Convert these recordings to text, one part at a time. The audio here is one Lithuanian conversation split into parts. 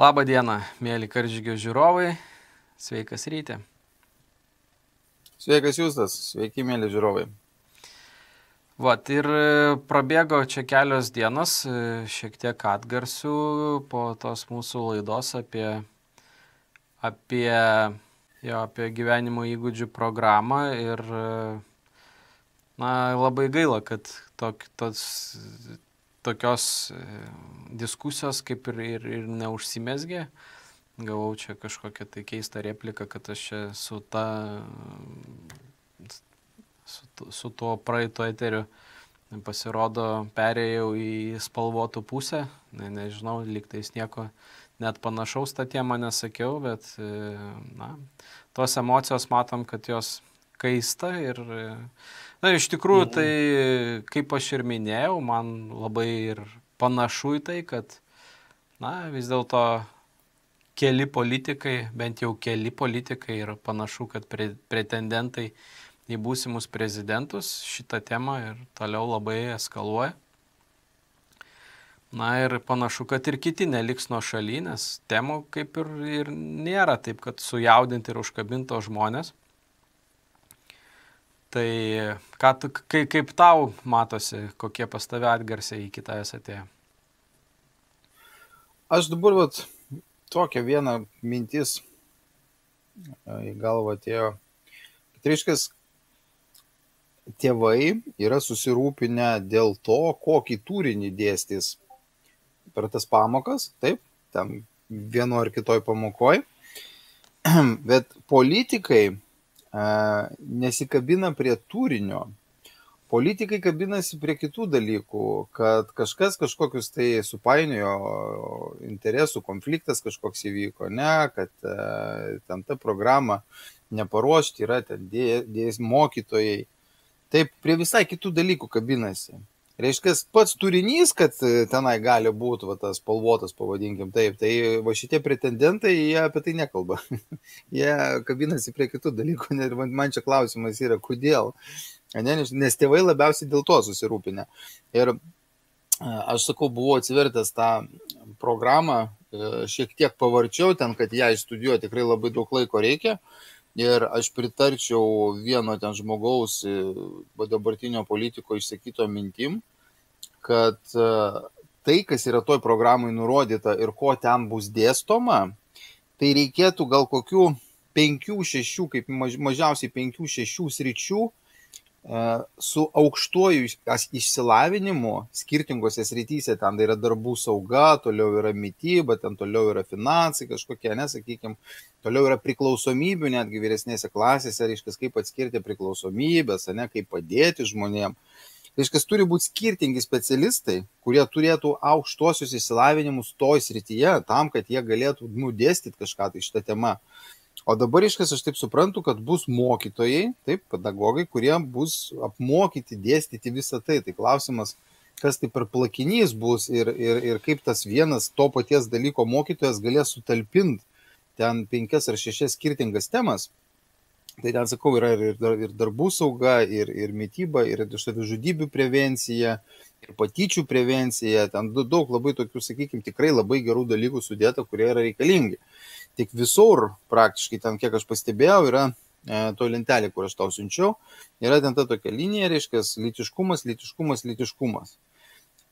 Labą dieną, mėly Karžygio žiūrovai. Sveikas ryte. Sveikas Justas, sveiki mėly žiūrovai. Vat ir prabėgo čia kelios dienos, šiek tiek atgarsių po tos mūsų laidos apie gyvenimo įgūdžių programą ir labai gaila, kad tokios diskusijos kaip ir neužsimezgė. Gavau čia kažkokią tai keistą repliką, kad aš čia su tuo praeito eteriu pasirodo perėjau į spalvotų pusę. Nežinau, lygtais nieko net panašaus tą temą nesakiau, bet tos emocijos matom, kad jos kaista ir iš tikrųjų tai, kaip aš ir minėjau, man labai ir panašu į tai, kad vis dėlto bent jau keli politikai ir panašu, kad pretendentai į būsimus prezidentus šitą temą ir toliau labai eskaluoja. Ir panašu, kad ir kiti neliks nuo šaly, nes temų kaip ir nėra taip, kad sujaudinti ir užkabinto žmonės. Tai kaip tau matosi, kokie pas tave atgarsiai iki tavęs atėjo? Aš dabar tokia viena mintis į galvą atėjo. Tai reiškia, tėvai yra susirūpinę dėl to, kokį turinį dėstys per tas pamokas, taip, ten vieno ar kitoj pamokoj. Bet politikai nesikabina prie turinio. Politikai kabinasi prie kitų dalykų, kad kažkas kažkokius tai supainiojo, interesų konfliktas kažkoks įvyko, kad ten ta programa neparuošti yra, ten dės mokytojai. Taip, prie visai kitų dalykų kabinasi. Reiškia, pats turinys, kad tenai gali būti tas spalvotas, pavadinkim taip, tai va šitie pretendentai, jie apie tai nekalba. Jie kabinasi prie kitų dalykų ir man čia klausimas yra, kodėl. Nes tėvai labiausiai dėl to susirūpinę. Ir aš sakau, buvau atsivertęs tą programą, šiek tiek pavarčiau ten, kad ją išstudijuoti tikrai labai daug laiko reikia. Ir aš pritarčiau vieno ten žmogaus dabartinio politiko išsakyto mintim, kad tai, kas yra toj programai nurodyta ir ko ten bus dėstoma, tai reikėtų gal kokių 5-6, kaip mažiausiai 5-6 sričių su aukštuoju išsilavinimu skirtingose srityse. Ten yra darbų sauga, toliau yra mityba, ten toliau yra finansai kažkokie, sakykime, toliau yra priklausomybių netgi vyresnėse klasėse, reiškia, kaip atskirti priklausomybės, kaip padėti žmonėm. Reiškia, turi būti skirtingi specialistai, kurie turėtų aukštuosius išsilavinimus toj srityje, tam, kad jie galėtų dėstyti kažką tai šitą temą. O dabar, reiškia, aš taip suprantu, kad bus mokytojai, taip, pedagogai, kurie bus apmokyti dėstyti visą tai. Tai klausimas, kas tai per plakinys bus ir kaip tas vienas to paties dalyko mokytojas galės sutalpinti ten 5 ar 6 skirtingas temas. Tai ten, sakau, yra ir darbų sauga, ir mityba, ir savižudybių prevencija, ir patyčių prevencija. Ten daug labai tokių, sakykime, tikrai labai gerų dalykų sudėta, kurie yra reikalingi. Tik visur praktiškai, ten kiek aš pastebėjau, yra to lentelė, kur aš tau siunčiau, yra ten ta tokia linija, reiškia, lytiškumas.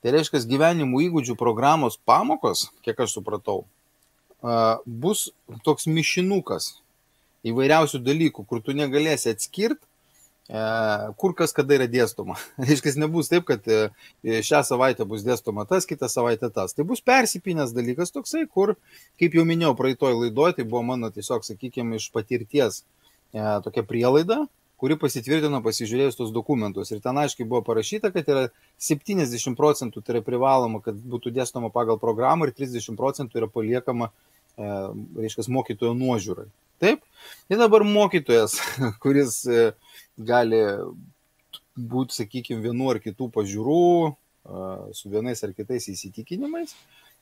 Tai reiškia, gyvenimo įgūdžių programos pamokos, kiek aš supratau, bus toks mišinukas įvairiausių dalykų, kur tu negalėsi atskirti, kur kas kada yra dėstoma. Reiškia, nebus taip, kad šią savaitę bus dėstoma tas, kitą savaitę tas. Tai bus persipinęs dalykas toksai, kur, kaip jau minėjau praeitoj laidoj, tai buvo mano tiesiog, sakykime, iš patirties tokia prielaida, kuri pasitvirtino pasižiūrėjus tos dokumentus. Ir ten aiškiai buvo parašyta, kad yra 70% tai yra privaloma, kad būtų dėstoma pagal programą ir 30% yra paliekama, reiškia, mokytojo nuožiūrai. Taip? Ir dabar mokytojas, kuris gali būti, sakykime, vienų ar kitų pažiūrų, su vienais ar kitais įsitikinimais,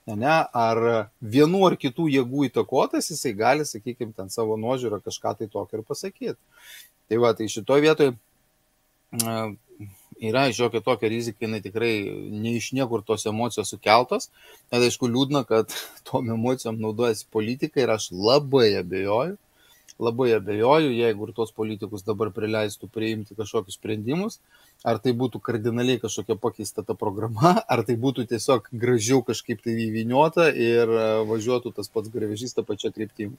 ar vienų ar kitų jėgų įtakotas, jisai gali, sakykime, ten savo nuožiūrą kažką tai tokio ir pasakyti. Tai va, tai šitoj vietoj yra žiokia tokia rizika, jinai tikrai ne iš niekur tos emocijos sukeltos. Bet aišku, liūdna, kad tom emocijom naudojasi politikai ir aš labai abejoju, jeigu ir tos politikus dabar prileistų priimti kažkokius sprendimus, ar tai būtų kardinaliai kažkokia pakeista ta programa, ar tai būtų tiesiog gražiau kažkaip tai įvyniota ir važiuotų tas pats garvežys tą pačią kryptimį.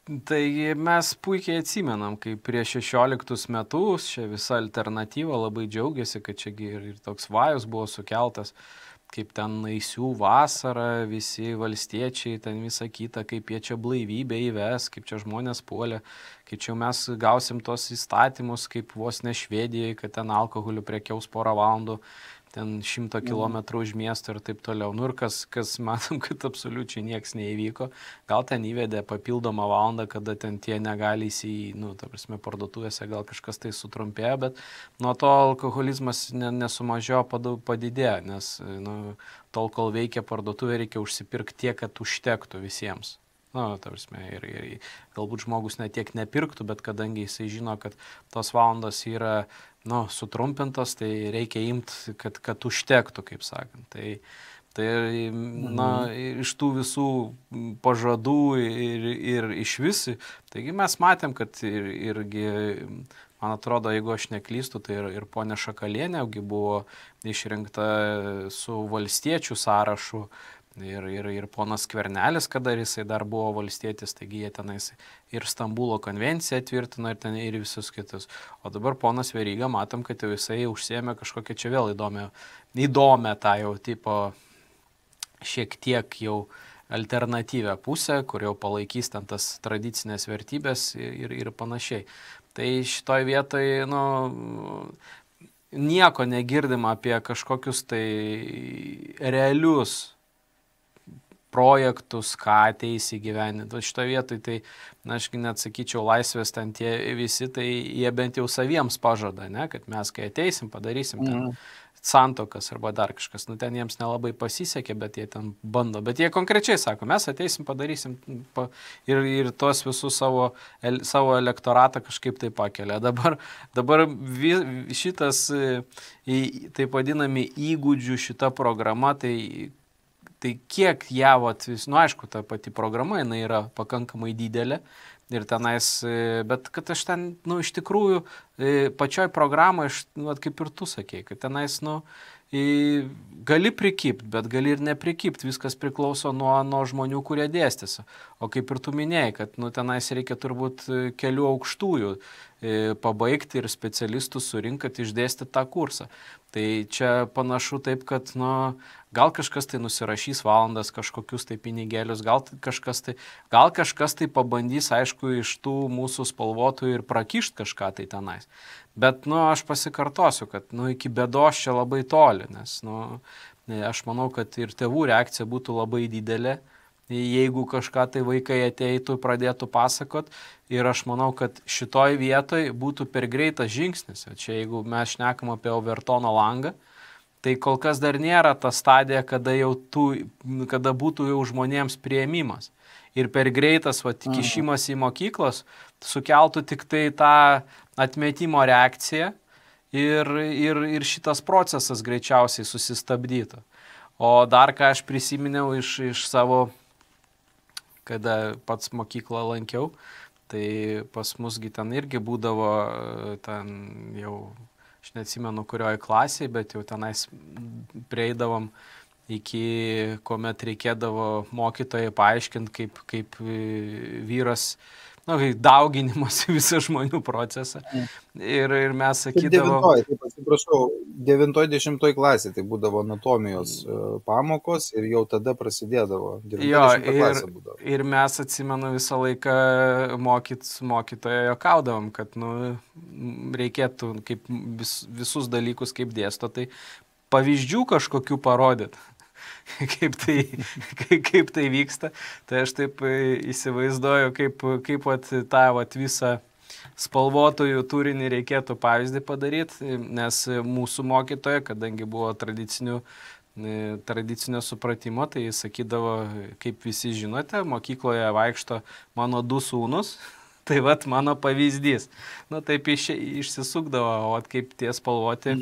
Tai mes puikiai atsimenam, kai prieš 16 metus čia visa alternatyva labai džiaugiasi, kad čiagi ir toks vajus buvo sukeltas, kaip ten naisių vasara, visi valstiečiai, ten visa kita, kaip jie čia blaivybę įves, kaip čia žmonės puolė, kaip čia mes gausim tos įstatymus, kaip vos ne Švedijai, kad ten alkoholiu prekiaus porą valandų, ten 100 kilometrų už miesto ir taip toliau. Nu ir kas matom, kad absoliučiai nieks neįvyko. Gal ten įvedė papildomą valandą, kada ten tie negali parduotuvėse, gal kažkas tai sutrumpėjo, bet nuo to alkoholizmas nesumažėjo, padidėjo, nes tol, kol veikia parduotuvė, reikia užsipirkti tiek, kad užtektų visiems. Ir galbūt žmogus ne tiek nepirktų, bet kadangi jisai žino, kad tos valandos yra sutrumpintos, tai reikia imti, kad užtektų, kaip sakant. Tai iš tų visų pažadų ir iš visi, taigi mes matėm, kad irgi, man atrodo, jeigu aš neklystu, tai ir ponia Šakalienė buvo išrinkta su valstiečių sąrašu, ir ponas Skvernelis, kada jisai dar buvo valstietis, taigi jie tenais ir Stambulo konvenciją tvirtino ir visus kitus. O dabar ponas Veryga, matom, kad jau jisai užsiėmė kažkokią čia vėl įdomią tą jau tipo šiek tiek jau alternatyvę pusę, kur jau palaikys ten tas tradicinės vertybės ir panašiai. Tai šitoj vietoj, nieko negirdim apie kažkokius tai realius projektus, ką ateis įgyvendinti. Šitoje vietoje, tai, aš net sakyčiau, laisvės ten tie visi, tai jie bent jau saviems pažada, ne? Kad mes, kai ateisim, padarysim ten santokas arba dar kažkas. Ten jiems nelabai pasisekė, bet jie ten bando. Bet jie konkrečiai sako, mes ateisim, padarysim ir tos visus savo elektoratą kažkaip tai pakelia. Dabar šitas, taip vadinami, įgūdžių šita programa, tai kiek ją, aišku, ta pati programa, jinai yra pakankamai didelė ir tenais, bet kad aš ten, iš tikrųjų, pačioj programai, kaip ir tu sakei, kad tenais, gali prikipti, bet gali ir neprikipti, viskas priklauso nuo žmonių, kurie dėstėsi. O kaip ir tu minėjai, kad tenais reikia turbūt kelių aukštųjų pabaigti ir specialistus surinkti, išdėstyti tą kursą. Tai čia panašu taip, kad gal kažkas tai nusirašys valandas, kažkokius tai pinigėlius, gal kažkas tai pabandys, aišku, iš tų mūsų spalvotų ir prakišti kažką tai tenais. Bet, aš pasikartosiu, kad, iki bėdos čia labai toli, nes, aš manau, kad ir tėvų reakcija būtų labai didelė, jeigu kažką tai vaikai ateitų, pradėtų pasakot. Ir aš manau, kad šitoj vietoj būtų per greitas žingsnis. Čia jeigu mes šnekam apie Overtono langą, tai kol kas dar nėra ta stadija, kada būtų jau žmonėms priėmimas. Ir per greitas kišimas į mokyklos sukeltų tik tai tą atmetimo reakciją ir šitas procesas greičiausiai susistabdytų. O dar ką aš prisiminiau iš savo, kada pats mokyklą lankiau, tai pas musgi ten irgi būdavo, ten jau, aš neatsimenu kurioj klasėje, bet jau tenais prieidavom iki, kuomet reikėdavo mokytojai paaiškinti, kaip vyras, dauginimas visą žmonių procesą. Ir mes sakydavom... 9-10 klasė, tai būdavo anatomijos pamokos ir jau tada prasidėdavo. Ir mes, atsimenu, visą laiką mokytojo jokaudavom, kad reikėtų kaip visus dalykus kaip dėsto, tai pavyzdžių kažkokių parodyti. Kaip tai vyksta, tai aš taip įsivaizduoju, kaip tą visą spalvotojų turinį reikėtų pavyzdį padaryti, nes mūsų mokytoja, kadangi buvo tradicinio supratimo, tai jis sakydavo, kaip visi žinote, mokykloje vaikšto mano 2 sūnus, tai mano pavyzdys. Taip išsisukdavo, o kaip tie spalvoti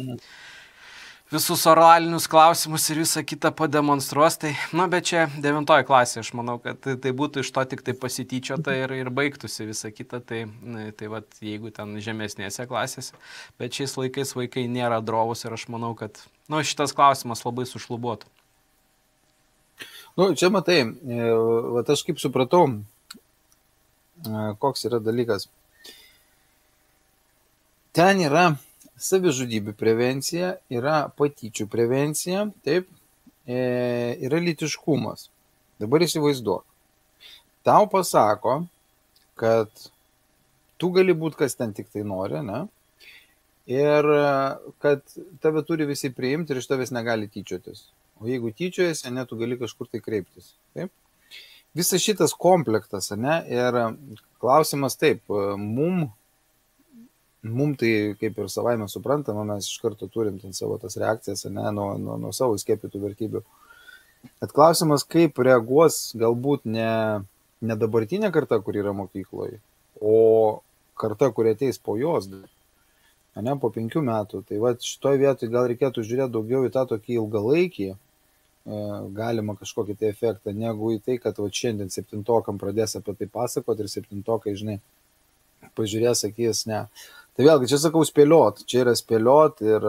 visus oralinius klausimus ir visą kitą pademonstruos. Tai, bet čia 9 klasė, aš manau, kad tai būtų iš to tik tai pasityčiota ir baigtųsi visą kitą. Tai vat, jeigu ten žemesnėse klasėse, bet šiais laikais vaikai nėra drovus ir aš manau, kad šitas klausimas labai sušlubuotų. Čia matai, vat aš kaip supratau, koks yra dalykas. Ten yra savižudybių prevencija, yra patyčių prevencija, taip, yra lytiškumas. Dabar įsivaizduok. Tau pasako, kad tu gali būti, kas ten tik tai nori, ne? Ir kad tave turi visi priimti ir iš tavęs negali tyčiotis. O jeigu tyčiojasi, ne, tu gali kažkur tai kreiptis. Taip? Visas šitas komplektas, ne? Ir klausimas taip, mum tai kaip ir savaime suprantama, mes iš karto turim ten savo tas reakcijas, ne, nuo savo skiepytų vertybių. Bet klausimas, kaip reaguos galbūt ne dabartinė karta, kur yra mokykloje, o karta, kur ateis po jos, ne, po 5 metų. Tai va šitoje vietoje gal reikėtų žiūrėti daugiau į tą tokį ilgalaikį galima kažkokį tai efektą, negu į tai, kad va šiandien 7-okam pradės apie tai pasakoti ir 7-okai, žinai, pažiūrės, sakys, ne. Tai vėlgi, čia sakau spėliot, čia yra spėliot ir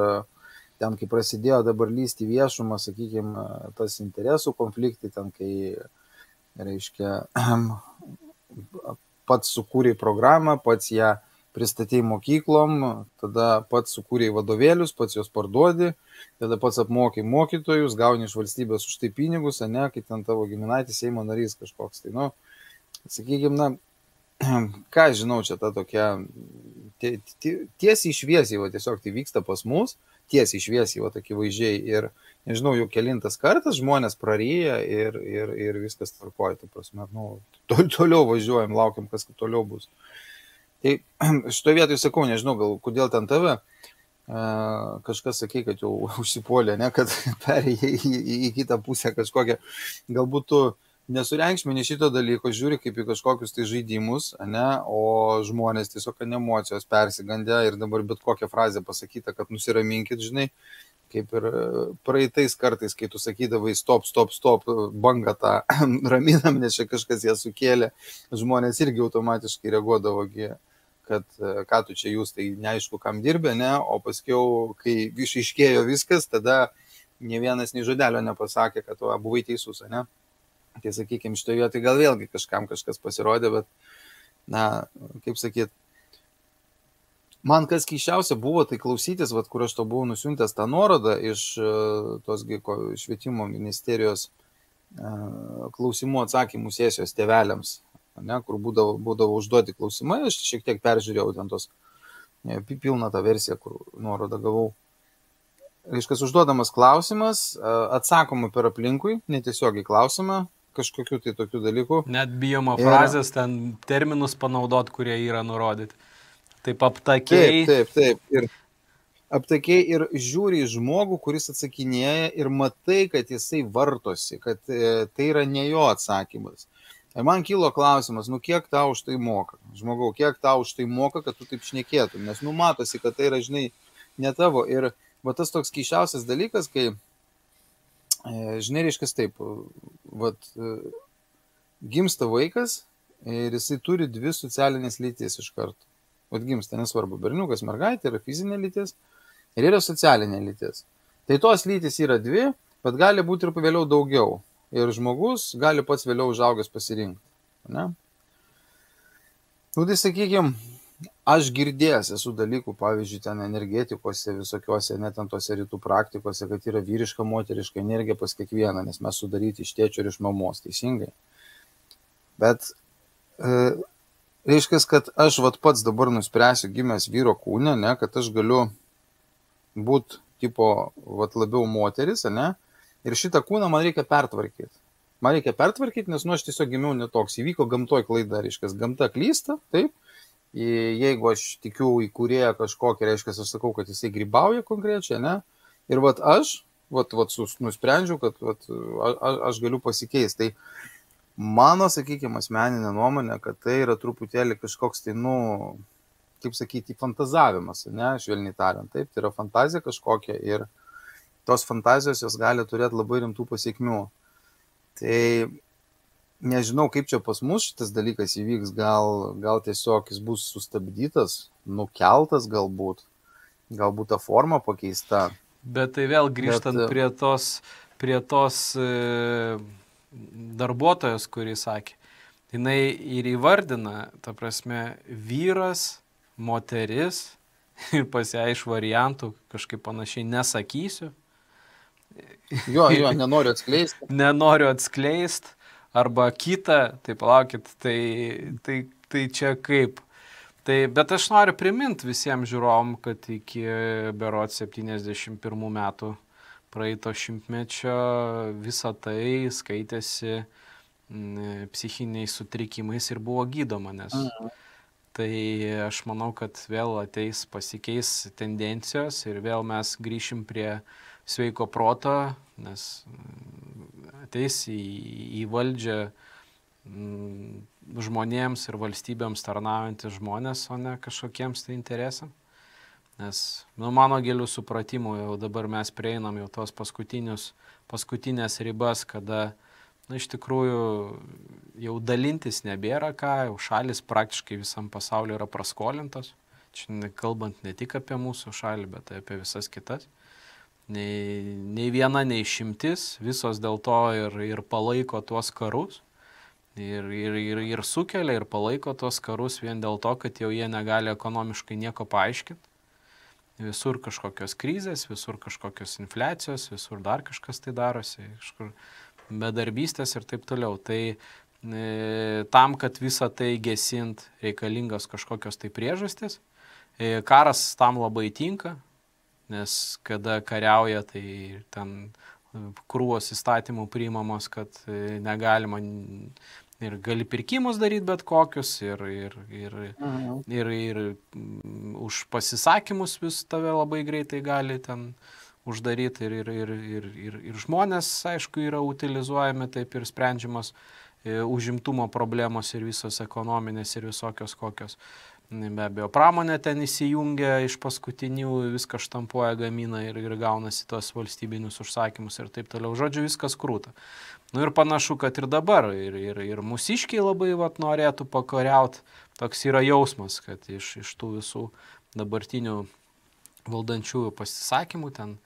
ten, kai prasidėjo dabar lysti viešumą, sakykime, tas interesų konfliktai, ten, kai, reiškia, pats sukūrė programą, pats ją pristatė mokyklom, tada pats sukūrė vadovėlius, pats juos parduodi, tada pats apmokė mokytojus, gauni iš valstybės už tai pinigus, ne, kai ten tavo giminaitis Seimo narys kažkoks. Tai, sakykime, ką žinau, čia ta tokia tiesiai šviesiai, va, tiesiog tai vyksta pas mus, tiesiai šviesiai, va, akivaizdžiai ir, nežinau, jau kelintas kartas žmonės praryja ir viskas tvarkoja, tai prasme, toliau važiuojam, laukiam, kas toliau bus. Tai šitoje vietoje sakau, nežinau, gal kodėl ten tave kažkas sakė, kad jau užsipuolė, ne, kad perėjai į kitą pusę kažkokią, galbūt tu nesureikšmini šito dalyko, žiūri kaip į kažkokius tai žaidimus, ne, o žmonės tiesiog emocijos persigandė ir dabar bet kokią frazę pasakyta, kad nusiraminkit, žinai, kaip ir praeitais kartais, kai tu sakydavai stop, banga tą raminam, nes čia kažkas ją sukėlė, žmonės irgi automatiškai reaguodavo, kad ką tu čia jūs, tai neaišku, kam dirbė, ne, o paskiau, kai išaiškėjo viskas, tada ne vienas nei žodelio nepasakė, kad tu buvai teisus, ne. Tai sakykime, šitoje vietoje gal vėlgi kažkam kažkas pasirodė, bet, kaip sakyt, man kas keisčiausia buvo, tai klausytis, kur aš to buvau nusiuntęs tą nuorodą iš tos švietimo ministerijos klausimų atsakymų sesijos tėveliams, ne, kur būdavo užduoti klausimai, aš šiek tiek peržiūrėjau ten tos pilną tą versiją, kur nuorodą gavau. Reiškia, užduodamas klausimas, atsakoma per aplinkui, netiesiogiai klausimą, kažkokių tai tokių dalykų. Net bijoma frazės, ten terminus panaudot, kurie yra nurodyti. Taip aptakiai. Taip. Ir aptakiai ir žiūri į žmogų, kuris atsakinėja ir matai, kad jisai vartosi, kad tai yra ne jo atsakymas. Ir man kilo klausimas, kiek tau už tai moka? Žmogau, kiek tau už tai moka, kad tu taip šnekėtum? Nes matosi, kad tai yra, žinai, ne tavo. Ir va tas toks keisčiausias dalykas, kai žinai, reiškia taip, gimsta vaikas ir jisai turi 2 socialinės lytis iš karto. Gimsta, nesvarbu, berniukas, mergaitė yra fizinė lytis ir yra socialinė lytis. Tai tos lytis yra 2, bet gali būti ir vėliau daugiau. Ir žmogus gali pats vėliau užaugęs pasirinkti. Ne? Tai sakykime, aš girdėjęs esu dalykų, pavyzdžiui, ten energetikose, visokiuose, net ant tose rytų praktikose, kad yra vyriška, moteriška energija pas kiekvieną, nes mes sudaryti iš tėčio ir iš mamos, teisingai. Bet reiškia, kad aš pats dabar nuspręsiu gimęs vyro kūne, ne, kad aš galiu būti labiau moteris, ne, ir šitą kūną man reikia pertvarkyti. Man reikia pertvarkyti, nes aš tiesiog gimiau netoks, įvyko gamtoj klaida, reiškia, gamta klysta, taip. Jeigu aš tikiu į kūrėją kažkokį, reiškia, aš sakau, kad jisai grybauja konkrečiai, ne? Ir aš nusprendžiau, kad aš galiu pasikeisti. Tai mano, sakykime, asmeninė nuomonė, kad tai yra truputėlį kažkoks tai, kaip sakyti, fantazavimas, ne, švelniai tariant. Taip, tai yra fantazija kažkokia ir tos fantazijos jos gali turėti labai rimtų pasiekmių. Tai nežinau, kaip čia pas mus šitas dalykas įvyks, gal tiesiog jis bus sustabdytas, nukeltas galbūt ta forma pakeista. Bet tai vėl grįžtant prie tos darbuotojos, kurį sakė, jinai ir įvardina, ta prasme, vyras, moteris, ir pas ją iš variantų kažkaip panašiai nesakysiu. Jo, nenoriu atskleisti. Nenoriu atskleisti. Arba kita, tai palaukit, tai čia kaip. Tai, bet aš noriu priminti visiems žiūrovom, kad iki berods 71 metų praeito šimtmečio visą tai skaitėsi psichiniais sutrikimais ir buvo gydoma, nes tai aš manau, kad vėl pasikeis tendencijos ir vėl mes grįšim prie sveiko proto, nes ateis į valdžią žmonėms ir valstybėms tarnaujantis žmonės, o ne kažkokiems tai interesams. Nes, mano gilių supratimų jau dabar mes prieinam jau tos paskutinės ribas, kada, iš tikrųjų, jau dalintis nebėra ką, jau šalis praktiškai visam pasauliu yra praskolintos. Čia kalbant ne tik apie mūsų šalį, bet apie visas kitas. Nei viena neišimtis, visos dėl to ir palaiko tuos karus. Ir sukelia, ir palaiko tuos karus vien dėl to, kad jau jie negali ekonomiškai nieko paaiškinti. Visur kažkokios krizės, visur kažkokios infliacijos, visur dar kažkas tai darosi, kažkur bedarbystės ir taip toliau. Tai tam, kad visą tai gesint, reikalingos kažkokios tai priežastys. Karas tam labai tinka, nes kada kariauja, tai ten krūvos įstatymų priimamos, kad negalima ir gali pirkimus daryti bet kokius, ir už pasisakymus vis tave labai greitai gali ten uždaryti, ir žmonės, aišku, yra utilizuojami taip ir sprendžiamas užimtumo problemos ir visos ekonominės ir visokios kokios. Be abejo, pramonė ten įsijungia iš paskutinių, viską štampuoja, gamina ir gaunasi tos valstybinius užsakymus ir taip toliau. Žodžiu, viskas krūta. Ir panašu, kad ir dabar, ir mūsiškiai labai norėtų pakariauti. Toks yra jausmas, kad iš tų visų dabartinių valdančiųjų pasisakymų ten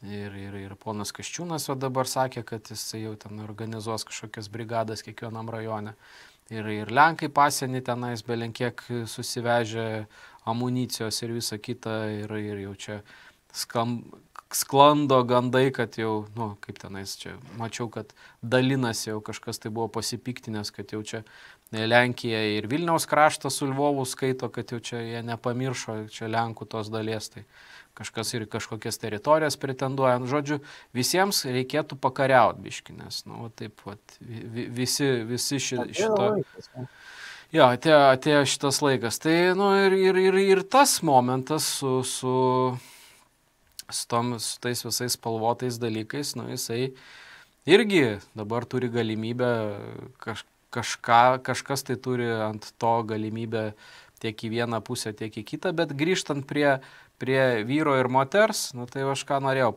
ir ponas Kasčiūnas dabar sakė, kad jis jau ten organizuos kažkokias brigadas kiekvienam rajone. Ir Lenkai pasienį tenais belenkiek susivežė amunicijos ir visą kitą, ir jau čia sklando gandai, kad jau, kaip tenais čia, mačiau, kad dalinasi jau kažkas tai buvo pasipiktinęs, kad jau čia Lenkija ir Vilniaus kraštas su Lvovu skaito, kad jau čia jie nepamiršo čia Lenkų tos dalies, tai kažkas ir kažkokias teritorijas pretenduoja. Žodžiu, visiems reikėtų pakariauti biškį, nes, taip, visi šito... Jo, atėjo šitas laikas. Tai, ir tas momentas su tais visais spalvotais dalykais, jisai irgi dabar turi galimybę, kažkas tai turi ant to galimybę tiek į vieną pusę, tiek į kitą, bet grįžtant prie vyro ir moters, tai aš ką norėjau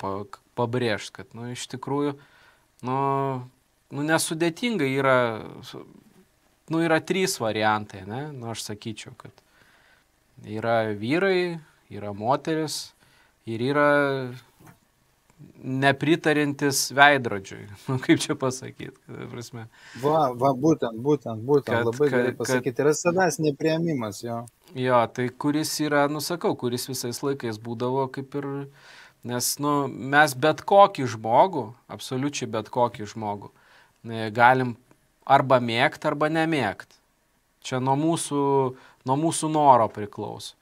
pabrėžti, kad, iš tikrųjų, nesudėtingai yra 3 variantai, ne? Aš sakyčiau, kad yra vyrai, yra moteris ir yra nepritarintis veidrodžiui, kaip čia pasakyti, prasme. Būtent, labai gerai pasakyti, yra savęs nepriėmimas, jo. Jo, tai kuris yra, kuris visais laikais būdavo kaip ir, nes, mes bet kokį žmogų, absoliučiai bet kokį žmogų, galim arba mėgti, arba nemėgti. Čia nuo mūsų noro priklauso.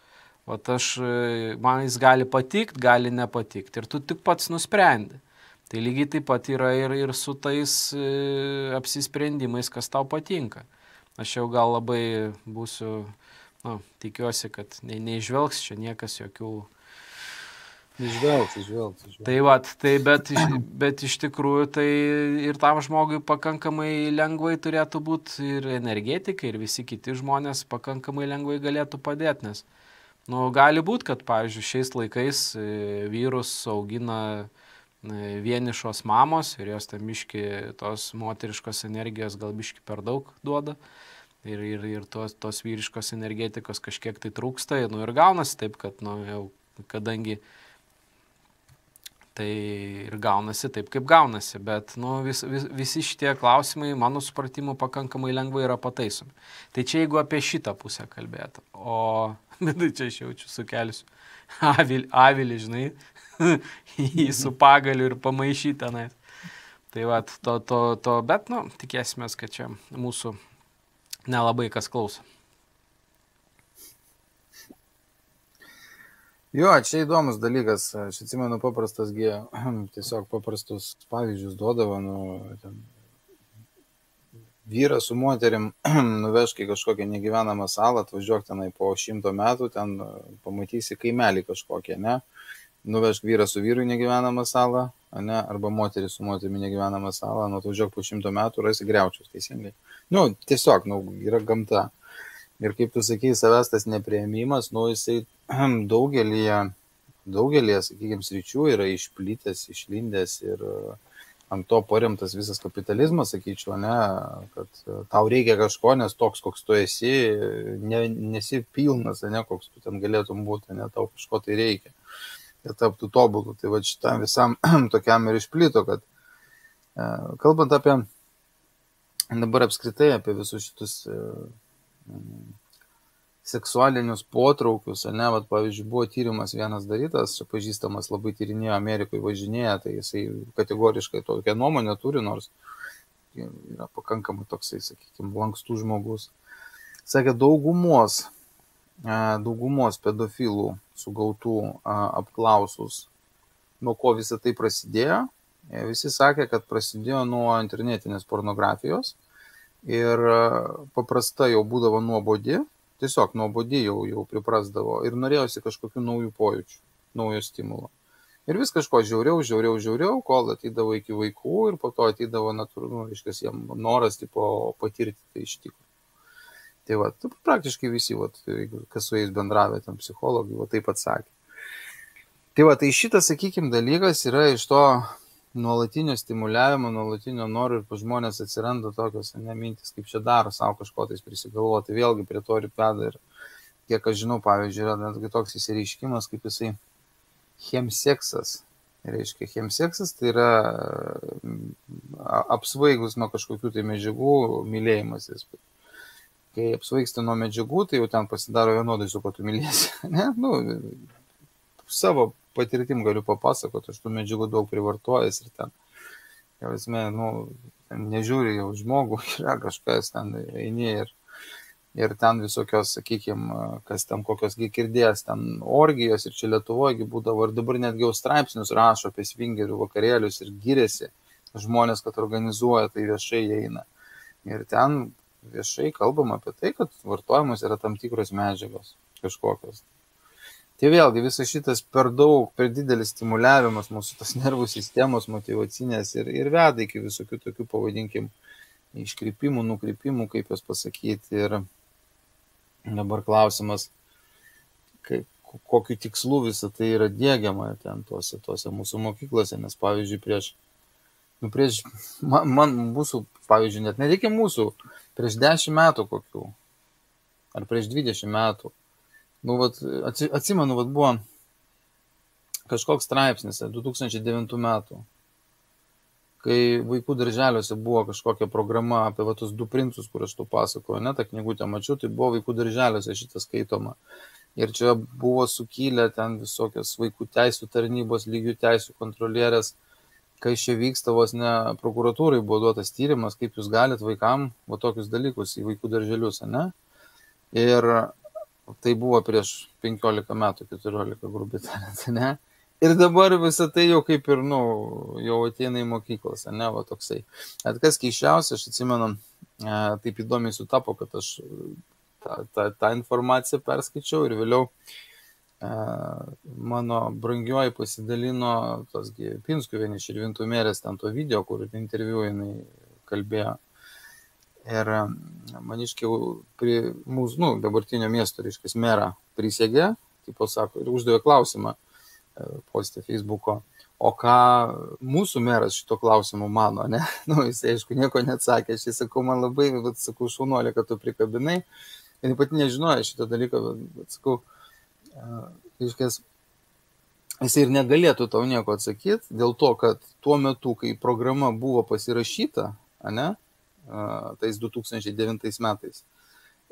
Man jis gali patikti, gali nepatikti. Ir tu tik pats nusprendi. Tai lygiai taip pat yra ir su tais apsisprendimais, kas tau patinka. Aš jau gal labai būsiu, tikiuosi, kad neižvelgs čia niekas jokių... Išvelgs. Tai bet iš tikrųjų tai ir tam žmogui pakankamai lengvai turėtų būti ir energetikai, ir visi kiti žmonės pakankamai lengvai galėtų padėti, nes gali būti, kad, pavyzdžiui, šiais laikais vyrus augina vienišos mamos ir jos ten biški tos moteriškos energijos gal biški per daug duoda. Ir tos vyriškos energetikos kažkiek tai trūksta, ir gaunasi taip, kad, jau kadangi tai ir gaunasi taip, kaip gaunasi, bet, visi šitie klausimai, mano supratimu, pakankamai lengvai yra pataisomi. Tai čia jeigu apie šitą pusę kalbėtų, bet čia aš jaučiu sukelsiu avilį, žinai, jį su pagaliu ir pamaišyti tenais. Tai va, bet, tikėsimės, kad čia mūsų nelabai kas klauso. Jo, čia įdomus dalykas. Aš atsimenu tiesiog paprastus pavyzdžius duodavo, vyras su moterim nuvežk į kažkokią negyvenamą salą, atvažiuok tenai po 100 metų, ten pamatysi kaimelį kažkokią, ne? Nuvežk vyrą su vyru į negyvenamą salą, ne? Arba moterį su moterimi negyvenamą salą, atvažiuok po 100 metų, rasi griaučius, teisingai. Tiesiog, yra gamta. Ir kaip tu sakei, savęs tas nepriėmimas, jisai daugelį, sakykime, sričių yra išplitęs, išlindęs ir ant to paremtas visas kapitalizmas, sakyčiau, ne, kad tau reikia kažko, nes toks, koks tu esi, nesi pilnas, ne, koks tu ten galėtum būti, ne, tau kažko tai reikia, kad taptų tobulų. Tai va šitam visam tokiam ir išplito, kad kalbant apie dabar apskritai apie visus šitus seksualinius potraukius, ne, pavyzdžiui, buvo tyrimas vienas darytas, čia pažįstamas labai tyrinėjo, Amerikoje važinėja, tai jisai kategoriškai tokią nuomonę turi, nors yra pakankamai toksai, sakykime, lankstus žmogus. Sakė, daugumos pedofilų sugautų apklausus, nuo ko visą tai prasidėjo. Visi sakė, kad prasidėjo nuo internetinės pornografijos ir paprasta jau būdavo nuobodi, tiesiog nuobodi jau priprasdavo ir norėjosi kažkokių naujų pojūčių, naujo stimulo. Ir vis kažko žiauriau, kol ateidavo iki vaikų ir po to ateidavo reiškia, jam noras patirti tai iš tikrųjų. Tai va, praktiškai visi, kas su jais bendravė, tam psichologai, taip atsakė. Tai va, tai šitas, sakykime, dalykas yra iš to nuolatinio stimuliavimo, nuolatinio noro ir žmonės atsiranda tokios mintis, kaip čia daro savo kažko tais prisigalvoti, vėlgi prie to ir peda. Ir kiek aš žinau, pavyzdžiui, yra netgi toks įsireiškimas, kaip jisai chemseksas. Reiškia, chemseksas tai yra apsvaigus nuo kažkokių tai medžiagų mylėjimasis. Kai apsvaigsti nuo medžiagų, tai jau ten pasidaro vienodai, su kuo tu mylėsi. Savo patirtim galiu papasakoti, aš tų medžiagų daug privartojęs ir ten, nežiūri jau žmogų, yra kažkas ten eini ir ten visokios, sakykime, kas ten kokios girdėjęs, ten orgijos ir čia Lietuvoje būdavo ir dabar netgi jau straipsnius rašo apie svingerių vakarėlius ir giriasi žmonės, kad organizuoja, tai viešai eina. Ir ten viešai kalbama apie tai, kad vartojimas yra tam tikros medžiagos kažkokios. Tai vėlgi visas šitas per didelis stimuliavimas mūsų tos nervų sistemos motyvacinės ir veda iki visokių tokių, pavadinkim, iškrypimų, nukrypimų, kaip jos pasakyti. Ir dabar klausimas, kokiu tikslu visą tai yra diegiama ten tose mūsų mokyklose, nes pavyzdžiui mūsų, pavyzdžiui, net nereikia mūsų, prieš 10 metų kokių, ar prieš 20 metų. Atsimenu, buvo kažkoks straipsnis 2009 metų, kai vaikų darželiuose buvo kažkokia programa apie tos 2 princus, kur aš tu pasakoju, ta knygutė mačiau, tai buvo vaikų darželiuose šitas skaitoma. Ir čia buvo sukilę ten visokios vaikų teisų tarnybos, lygių teisų kontrolierės, kai čia vyksta vos ne prokuratūrai buvo duotas tyrimas, kaip jūs galite vaikam tokius dalykus į vaikų darželius, ne? Ir tai buvo prieš 15 metų, 14 grubiai tariant, ne? Ir dabar visą tai jau kaip ir, jau ateina į mokyklas, ne, toksai. Kas keiščiausia, aš atsimenu, taip įdomiai sutapo, kad aš tą informaciją perskaičiau ir vėliau mano brangioji pasidalino Pinskuvienė iš Širvintų merės ten to video, kur interviu jinai kalbėjo. Ir maniškiai prie mūsų, dabartinio miesto, reiškia, merą prisegė, sako, ir uždavė klausimą postė Facebooko, o ką mūsų meras šito klausimu mano, ne? Nu, jis, aišku, nieko neatsakė, aš sakau, man labai, sakau, šaunuolė, kad tu prikabinai, ir pati nežinoja šito dalyko, bet sakau, reiškės, jis ir negalėtų tau nieko atsakyti, dėl to, kad tuo metu, kai programa buvo pasirašyta, ne, tais 2009 metais,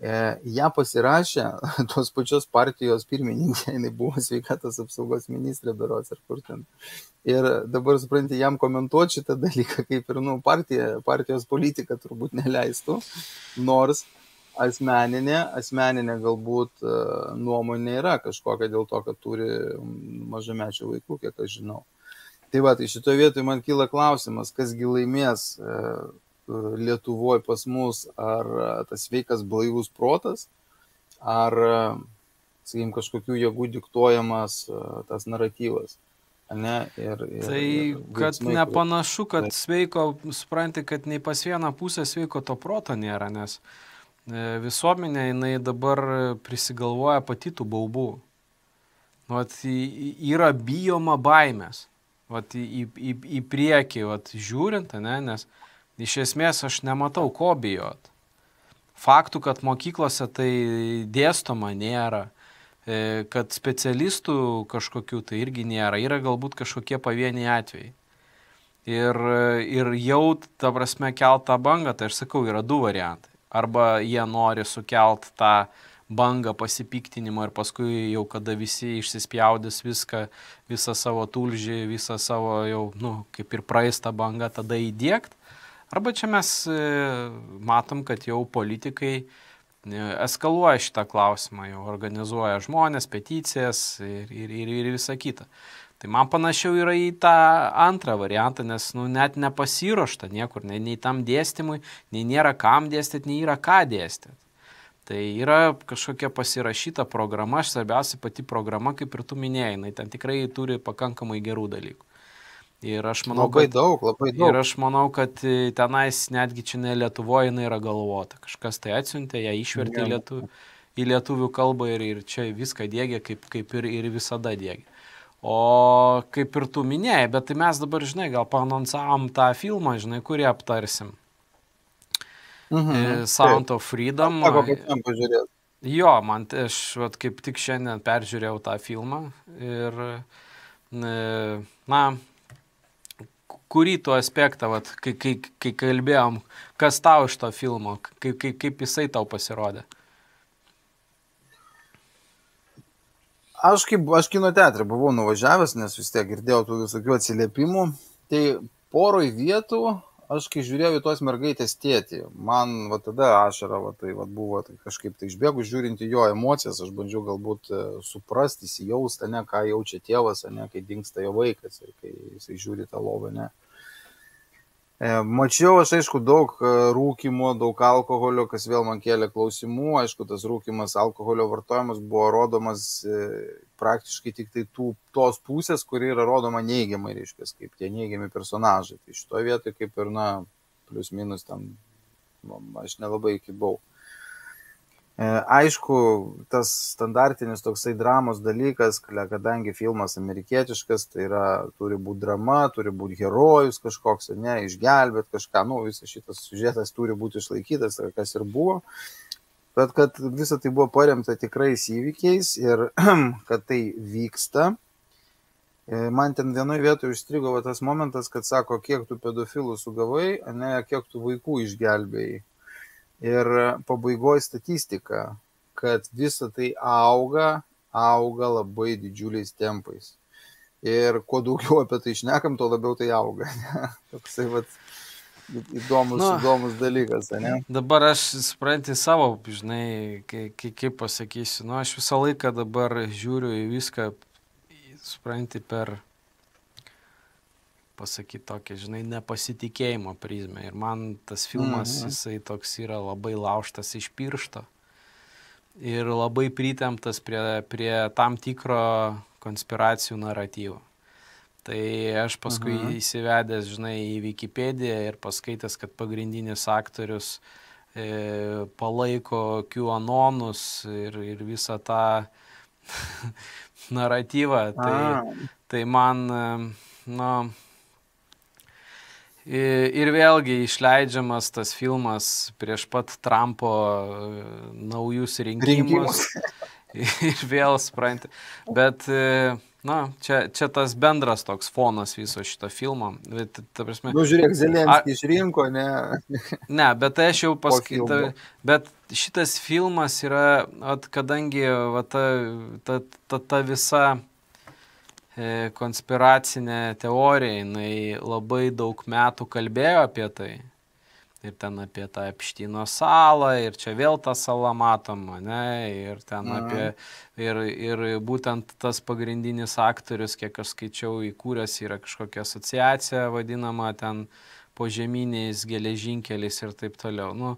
ją pasirašė tos pačios partijos pirmininkė, jinai buvo sveikatos apsaugos ministrė berods ar kur ten. Ir dabar, supranti, jam komentuoti šitą dalyką, kaip ir partijos politika turbūt neleistų, nors asmeninė galbūt nuomonė yra kažkokia dėl to, kad turi mažamečių vaikų, kiek aš žinau. Tai va, tai šitoje vietoje man kyla klausimas, kasgi laimės Lietuvoje pas mus, ar tas sveikas blaivus protas, ar, sakykim, kažkokių jėgų diktuojamas tas naratyvas. Ne? Tai, kad nepanašu, kad sveiko, supranti, kad nei pas vieną pusę sveiko to proto nėra, nes visuomenė jinai dabar prisigalvoja pati tų baubų. Vat, yra bijoma baimės. Vat, į priekį vat, žiūrint, ne, nes iš esmės aš nematau, ko bijot. Faktų, kad mokyklose tai dėstoma nėra, kad specialistų kažkokių tai irgi nėra, yra galbūt kažkokie pavieniai atvejai. Ir jau, ta prasme, kelt tą bangą, tai aš sakau, yra du variantai. Arba jie nori sukelt tą bangą pasipiktinimo ir paskui jau kada visi išsispjaudys visą savo tulžį, visą savo jau, kaip ir praeistą bangą, tada įdiegt. Arba čia mes matom, kad jau politikai eskaluoja šitą klausimą, jau organizuoja žmonės, peticijas ir visą kitą. Tai man panašiau yra į tą antrą variantą, nes net nepasiruošta niekur, nei tam dėstymui, nei nėra kam dėstyti, nei yra ką dėstyti. Tai yra kažkokia pasirašyta programa, svarbiausia pati programa, kaip ir tu minėjai, jinai ten tikrai turi pakankamai gerų dalykų. Ir aš manau, labai daug. Ir aš manau, kad tenais netgi čia ne Lietuvoje jinai yra galvota. Kažkas tai atsiuntė, ją išvertė į lietuvių kalbą ir čia viską diegia, kaip ir visada diegia. O kaip ir tu minėjai, bet tai mes dabar, žinai, gal paanonsavom tą filmą, žinai, kurį aptarsim. Sound of Freedom. Jo, aš kaip tik šiandien peržiūrėjau tą filmą ir, kurį tu aspektą, kai kalbėjom, kas tau iš to filmo, kaip jisai tau pasirodė? Aš kino teatre buvau nuvažiavęs, nes vis tiek girdėjau tų visokių atsiliepimų. Tai poroj vietų, aš kai žiūrėjau į tos mergaitės tėtį, man tada ašara buvo kažkaip tai išbėgus žiūrinti jo emocijas, aš bandžiau galbūt suprasti, įsijausti, ką jaučia tėvas, kai dingsta jo vaikas ir kai jisai žiūri tą lovą. Mačiau aš, aišku, daug rūkymo, daug alkoholio, kas vėl man kėlė klausimų. Aišku, tas rūkymas, alkoholio vartojimas buvo rodomas praktiškai tik tai tos pusės, kuri yra rodoma neigiamai, reiškia, kaip tie neigiami personažai. Tai šitoje vietoje kaip ir, plius minus tam, aš nelabai kibau. Aišku, tas standartinis toksai dramos dalykas, kadangi filmas amerikietiškas, tai turi būti drama, turi būti herojus kažkoks, išgelbėt kažką, visas šitas siužetas turi būti išlaikytas, kas ir buvo, bet kad visa tai buvo paremta tikrais įvykiais ir kad tai vyksta. Man ten vienoje vietoje užstrigo tas momentas, kad sako, kiek tu pedofilų sugavai, kiek tu vaikų išgelbėjai. Ir pabaigoje statistika, kad visa tai auga labai didžiuliais tempais. Ir kuo daugiau apie tai šnekam, tuo labiau tai auga. Toksai įdomus dalykas, ne? Dabar aš, supranti, savo, žinai, kaip pasakysiu, aš visą laiką dabar žiūriu į viską, supranti, per pasakyti tokia, žinai, nepasitikėjimo prizmę. Ir man tas filmas, jisai toks yra labai laužtas iš piršto ir labai pritemptas prie tam tikro konspiracijų naratyvo. Tai aš paskui įsivedęs, žinai, į Wikipediją ir paskaitęs, kad pagrindinis aktorius palaiko QAnonus ir visą tą naratyvą, tai man na, ir vėlgi išleidžiamas tas filmas prieš pat Trumpo naujus rinkimus. Ir vėl supranti. Bet, na, čia tas bendras toks fonas viso šito filmo. Bet, ta prasme, žiūrėk, Zelenskį išrinko, ne? Ne, bet tai aš jau paskaitai. Bet šitas filmas yra, kadangi ta visa konspiracinė teorija, jinai labai daug metų kalbėjo apie tai. Ir ten apie tą Epštyno salą, ir čia vėl ta sala matoma, ne, ir ten apie, ir būtent tas pagrindinis aktorius, kiek aš skaičiau, įkūręs yra kažkokia asociacija vadinama ten požeminiais geležinkeliais ir taip toliau. Nu,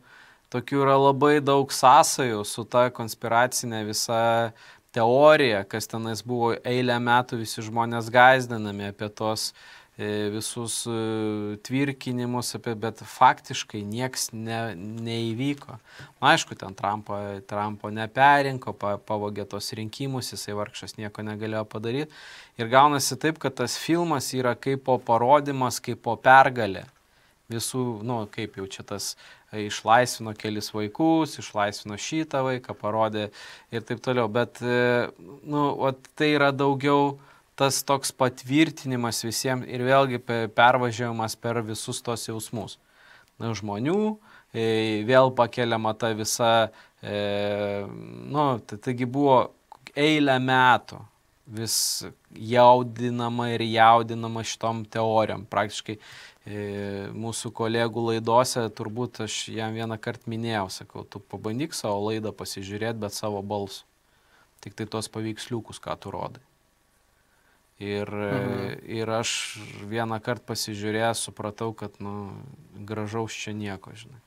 tokių yra labai daug sąsajų su ta konspiracinė visa teorija, kas tenais buvo eilę metų visi žmonės gąsdinami apie tos visus tvirkinimus, bet faktiškai nieks neįvyko. Na, aišku, ten Trumpo neperinko, pavogė tos rinkimus, jisai vargšas nieko negalėjo padaryti. Ir gaunasi taip, kad tas filmas yra kaip po parodimas, kaip po pergalė. Visų, nu, kaip jau čia tas išlaisvino kelis vaikus, išlaisvino šitą vaiką, parodė ir taip toliau. Bet, nu, tai yra daugiau tas toks patvirtinimas visiems ir vėlgi pervažiavimas per visus tos jausmus. Na, žmonių, vėl pakeliama ta visa, nu, taigi buvo eilę metų vis jaudinama ir jaudinama šitom teorijom. Praktiškai mūsų kolegų laidose, turbūt aš jam vieną kartą minėjau, sakau, tu pabandyk savo laidą pasižiūrėti, bet savo balsu. Tik tai tos paveiksliukus, ką tu rodai. Ir aš vieną kartą pasižiūrėjęs, supratau, kad, nu, gražaus čia nieko, žinai.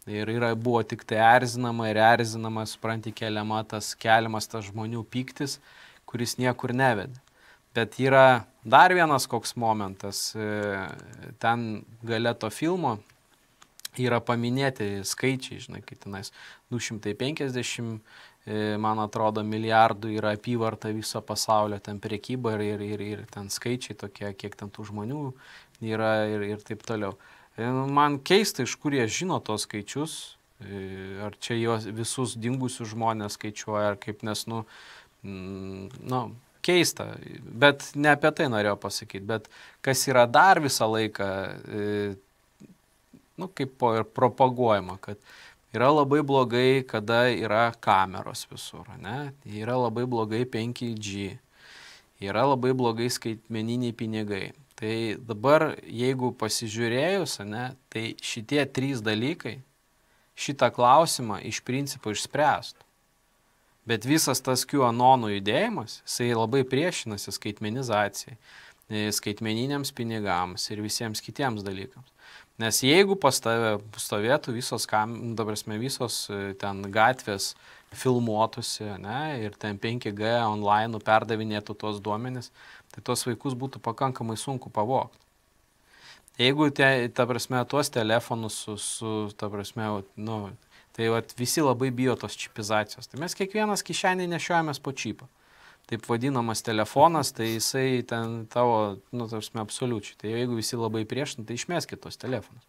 Ir buvo tik tai erzinama, supranti, keliamas tas žmonių pyktis, kuris niekur nevedė. Bet yra dar vienas koks momentas, ten gale to filmo yra paminėti skaičiai, žinai, kai tenais 250, man atrodo, milijardų yra apyvarta viso pasaulio, ten prekyba ir ten skaičiai tokie, kiek ten tų žmonių yra ir taip toliau. Man keista, iš kur jie žino tos skaičius, ar čia juos visus dingusius žmonės skaičiuoja, ar kaip, nes, nu, keista, bet ne apie tai norėjau pasakyti, bet kas yra dar visą laiką, nu, kaip ir propaguojama, kad yra labai blogai, kada yra kameros visur, ne? Yra labai blogai 5G, yra labai blogai skaitmeniniai pinigai. Tai dabar, jeigu pasižiūrėjus, ne, tai šitie 3 dalykai šitą klausimą iš principo išspręstų. Bet visas tas QAnonų judėjimas, jisai labai priešinasi skaitmenizacijai, skaitmeniniams pinigams ir visiems kitiems dalykams. Nes jeigu pas tave stovėtų visos ten gatvės filmuotųsi, ne, ir ten 5G online perdavinėtų tos duomenis, tai tos vaikus būtų pakankamai sunku pavogti. Jeigu, ta prasme, tuos telefonus ta prasme, nu, tai visi labai bijo tos čipizacijos. Tai mes kiekvienas kišenį nešiojamės po čipą. Taip vadinamas telefonas, tai jisai ten tavo, nu, tarsi, absoliučiai. Tai jeigu visi labai priešina, tai išmeskit tos telefonus.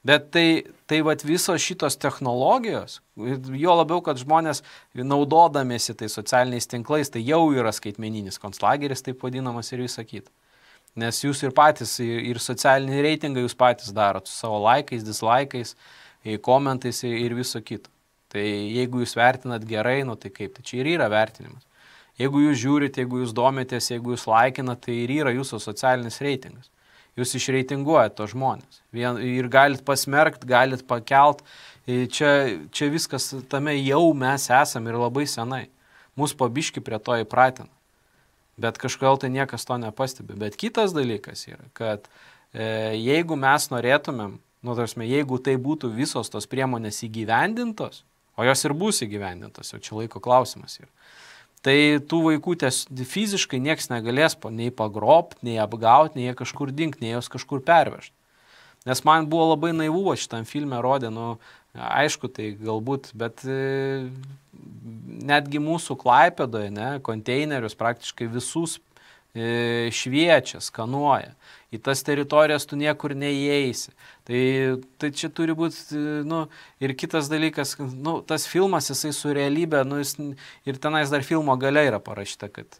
Bet tai visos šitos technologijos, jo labiau, kad žmonės naudodamiesi tai socialiniais tinklais, tai jau yra skaitmeninis konclageris, taip vadinamas ir visa kita. Nes jūs ir patys, ir socialinį reitingą jūs patys darot su savo laikais, dislaikais, komentais ir viso kito. Tai jeigu jūs vertinat gerai, nu tai kaip, tai čia ir yra vertinimas. Jeigu jūs žiūrit, jeigu jūs domitės, jeigu jūs laikinat, tai ir yra jūsų socialinis reitingas. Jūs išreitinguojat to žmonės. Ir galit pasmerkt, galit pakelt. Čia viskas tame jau mes esam ir labai senai. Mūsų pabiški prie to įpratina. Bet kažkodėl tai niekas to nepastebi. Bet kitas dalykas yra, kad jeigu mes norėtumėm, nu, tarsi, jeigu tai būtų visos tos priemonės įgyvendintos, o jos ir bus įgyvendintos, jau čia laiko klausimas yra, tai tų vaikų fiziškai nieks negalės nei pagrobti, nei apgauti, nei jie kažkur dingti, nei jos kažkur pervežti. Nes man buvo labai naivu šitam filme rodė, nu, aišku, tai galbūt, bet netgi mūsų Klaipėdoje, ne, konteinerius praktiškai visus šviečia, skanuoja. Į tas teritorijas tu niekur neįeisi. Tai čia turi būti, ir kitas dalykas, tas filmas, jisai su realybė, ir tenais dar filmo gale yra parašyta, kad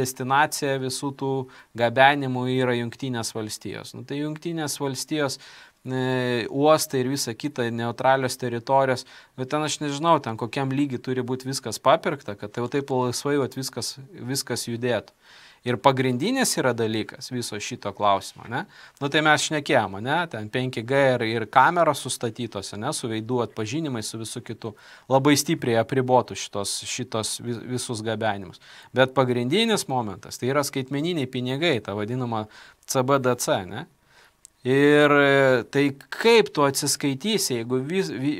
destinacija visų tų gabenimų yra Jungtinės valstijos. Tai Jungtinės valstijos uostai ir visa kita, neutralios teritorijos, bet ten aš nežinau, ten kokiam lygiai turi būti viskas papirkta, kad tai jau taip laisvai viskas judėtų. Ir pagrindinis yra dalykas viso šito klausimo, ne? Tai mes šnekėjom, ne? Ten 5G ir kameros sustatytos, ne? Su veidų atpažinimai, su visų kitų. Labai stipriai apribotų šitos visus gabenimus. Bet pagrindinis momentas, tai yra skaitmeniniai pinigai, ta vadinama CBDC, ne? Ir tai kaip tu atsiskaitysi, jeigu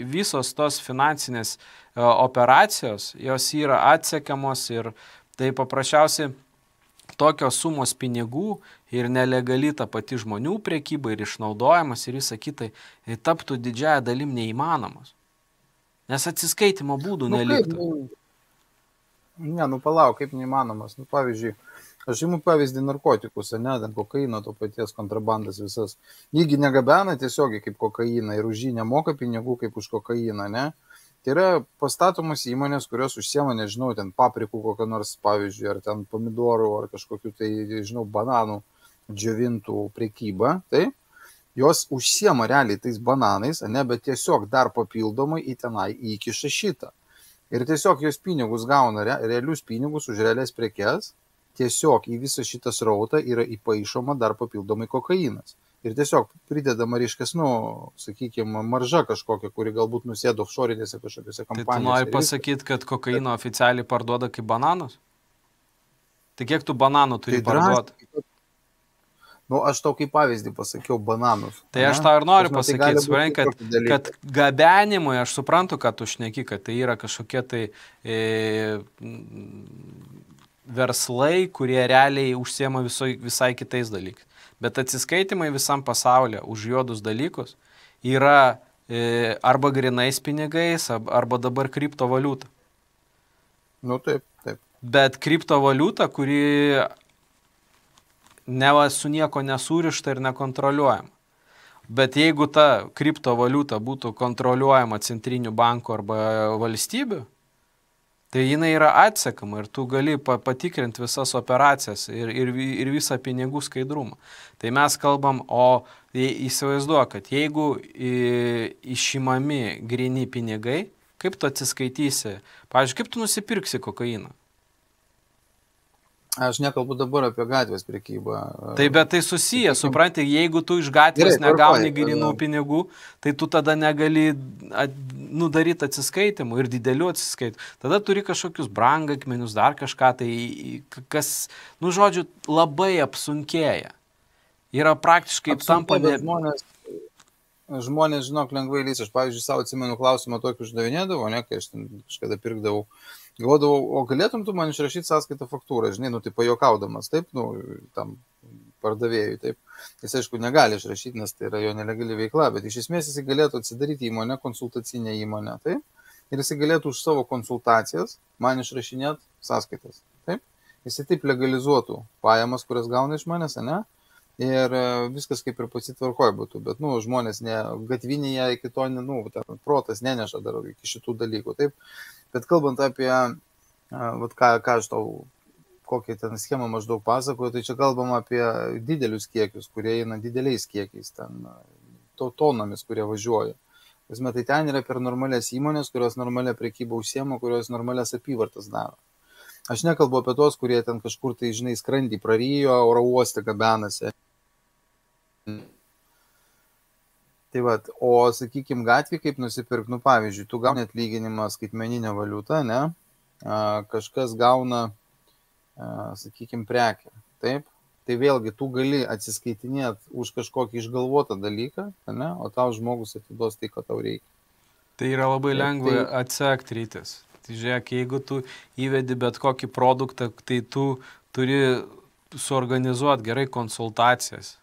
visos tos finansinės operacijos, jos yra atsekamos ir tai paprasčiausiai tokios sumos pinigų ir nelegali ta pati žmonių prekyba ir išnaudojimas ir visa kitai, taptų didžiąją dalim neįmanomas. Nes atsiskaitimo būdų neliktų. Palauk, kaip neįmanomas. Pavyzdžiui, aš imu pavyzdį narkotikus, ne, ten kokaino, to paties kontrabandas visas. Jįgi negabena tiesiogiai kaip kokainą ir už jį nemoka pinigų kaip už kokainą, ne. Tai yra pastatomos įmonės, kurios užsiema, nežinau, ten paprikų kokią nors, pavyzdžiui, ar ten pomidorų, ar kažkokių tai, nežinau, bananų džiovintų prekybą, tai jos užsiema realiai tais bananais, ne, bet tiesiog dar papildomai į tenai įkiša šitą. Ir tiesiog jos pinigus gauna, realius pinigus už realias prekes, tiesiog į visą šitą srautą yra įpaišoma dar papildomai kokainas. Ir tiesiog pridedama, reiškias, sakykime, marža kažkokia, kuri galbūt nusėdo offshore'inėse kažkokiose kompanijose. Tai tu nori pasakyti, kad kokaino oficialiai parduoda kaip bananus? Tai kiek tu bananų turi parduoti? Aš tau kaip pavyzdį pasakiau bananus. Tai aš tau ir noriu pasakyti, kad gabenimui, aš suprantu, kad tu šneki, kad tai yra kažkokie tai verslai, kurie realiai užsiema visai kitais dalykais. Bet atsiskaitimai visam pasaulyje už juodus dalykus yra arba grinais pinigais, arba dabar kriptovaliuta. Taip. Bet kriptovaliuta, kuri neva su nieko nesurišta ir nekontroliuojama. Bet jeigu ta kriptovaliuta būtų kontroliuojama centrinių bankų arba valstybių, tai jinai yra atsekama ir tu gali patikrinti visas operacijas ir visą pinigų skaidrumą. Tai mes kalbam, o įsivaizduok, kad jeigu išimami gryni pinigai, kaip tu atsiskaitysi? Pavyzdžiui, kaip tu nusipirksi kokainą? Aš nekalbu dabar apie gatvės prekybą. Taip, bet tai susiję, supranti, jeigu tu iš gatvės negauni grynų pinigų, tai tu tada negali daryti atsiskaitimų ir didelių atsiskaitimų. Tada turi kažkokius brangakmenius, dar kažką, tai kas, žodžiu, labai apsunkėja. Yra praktiškai tampa... Žmonės, žinok, lengvai lys. Aš, pavyzdžiui, savo atsimenu klausimą tokį uždavinėdavau, ne, kai aš kažkada pirkdavau. Galvodavau, o galėtum tu man išrašyti sąskaitą faktūrą, žinai, tai pajokaudamas, taip, tam pardavėjui, taip. Jis, aišku, negali išrašyti, nes tai yra jo nelegali veikla, bet iš esmės jis galėtų atsidaryti įmonę, konsultacinę įmonę, taip, ir jis galėtų už savo konsultacijas man išrašinėti sąskaitas, taip. Jis taip legalizuotų pajamas, kurias gauna iš manęs, ne, ir viskas kaip ir pasitvarkoja būtų, bet, žmonės gatvinėje iki to, protas neneša dar iki šitų dalykų, taip. Bet kalbant apie, ką aš tau, kokią ten schemą maždaug pasakoju, tai čia kalbam apie didelius kiekius, kurie eina dideliais kiekiais, ten tonomis, kurie važiuoja. Tai ten yra per normalias įmonės, kurios normalią prekybą užsiema, kurios normalias apyvartas daro. Aš nekalbu apie tos, kurie ten kažkur tai, žinai, skrandį prarijo, oro uoste gabenasi. Tai o, sakykime, gatvį kaip nusipirkti, pavyzdžiui, tu gauni atlyginimą skaitmeninę valiutą, ne, kažkas gauna, sakykime, prekę, taip, tai vėlgi tu gali atsiskaitinėti už kažkokį išgalvotą dalyką, ne, o tau žmogus atiduos tai, ko tau reikia. Tai yra labai lengva atsekti rytis. Tai žiūrėk, jeigu tu įvedi bet kokį produktą, tai tu turi suorganizuoti gerai konsultacijas.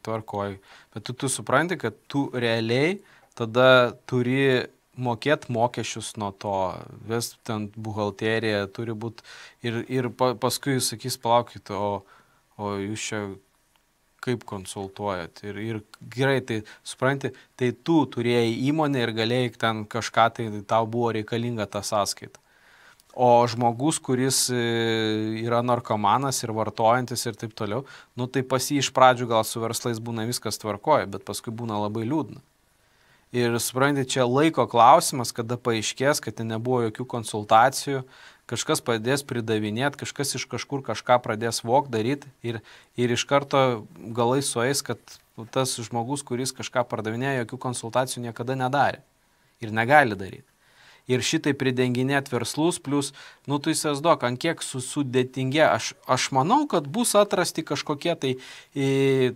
Tvarkoj. Bet tu supranti, kad tu realiai tada turi mokėti mokesčius nuo to, vis ten buhalterija turi būti ir paskui jūs sakys, palaukit, o jūs čia kaip konsultuojat. Ir gerai, tai supranti, tai tu turėjai įmonę ir galėjai ten kažką, tai tau buvo reikalinga ta sąskaita. O žmogus, kuris yra narkomanas ir vartojantis ir taip toliau, nu tai pas jį iš pradžių gal su verslais būna viskas tvarkoja, bet paskui būna labai liūdna. Ir supranti, čia laiko klausimas, kada paaiškės, kad nebuvo jokių konsultacijų, kažkas pradės pridavinėti, kažkas iš kažkur kažką pradės daryti ir iš karto galai sueis, kad tas žmogus, kuris kažką pardavinėja, jokių konsultacijų niekada nedarė ir negali daryti. Ir šitai pridenginėti verslus, plus, nu tu įsivaizduok, ant kiek sudėtingė. Aš manau, kad bus atrasti kažkokie tai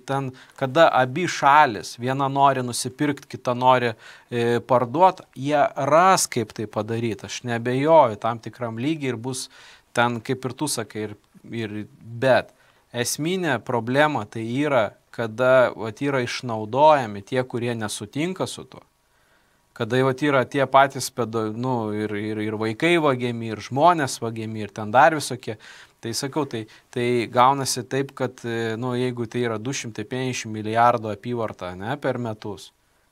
ten, kada abi šalis, viena nori nusipirkti, kita nori parduoti, jie ras kaip tai padaryti. Aš nebejoju tam tikram lygiai ir bus ten, kaip ir tu sakai, bet esminė problema tai yra, kada yra išnaudojami tie, kurie nesutinka su tuo. Kada yra tie patys ir vaikai vagiami, ir žmonės vagiami, ir ten dar visokie. Tai sakau, tai gaunasi taip, kad jeigu tai yra 250 milijardų apyvarta per metus,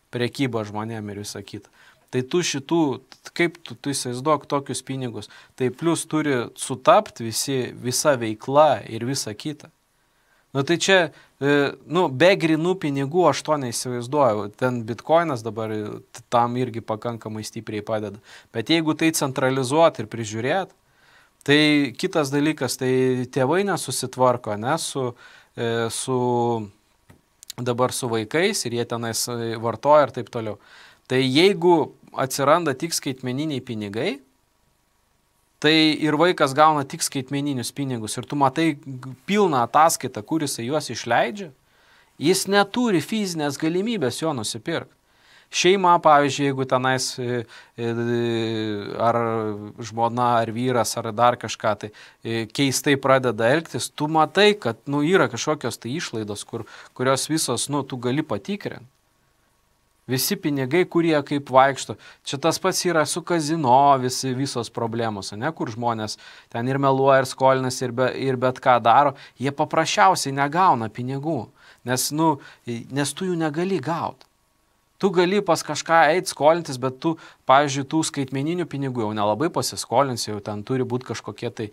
prekyba žmonėm ir visą kitą, tai tu šitų, kaip tu įsivaizduok tokius pinigus, tai plus turi sutapti visa veikla ir visa kita. Tai čia, be grinų pinigų aš to neįsivaizduoju. Ten bitkoinas dabar tam irgi pakankamai stipriai padeda. Bet jeigu tai centralizuoti ir prižiūrėti, tai kitas dalykas, tai tėvai nesusitvarko, dabar su vaikais ir jie tenais vartoja ir taip toliau. Tai jeigu atsiranda tik skaitmeniniai pinigai, tai ir vaikas gauna tik skaitmeninius pinigus ir tu matai pilną ataskaitą, kur jisai juos išleidžia, jis neturi fizinės galimybės jo nusipirkti. Šeima, pavyzdžiui, jeigu tenais ar žmona, ar vyras, ar dar kažką, tai keistai pradeda elgtis, tu matai, kad yra kažkokios tai išlaidos, kurios visos tu gali patikrinti. Visi pinigai, kurie kaip vaikšto. Čia tas pats yra su kazino, visos problemos, kur žmonės ten ir meluoja, ir skolinasi, ir bet ką daro. Jie paprasčiausiai negauna pinigų, nes tu jų negali gauti. Tu gali pas kažką eiti skolintis, bet tu, pavyzdžiui, tų skaitmeninių pinigų jau nelabai pasiskolinsi, jau ten turi būti kažkokie tai,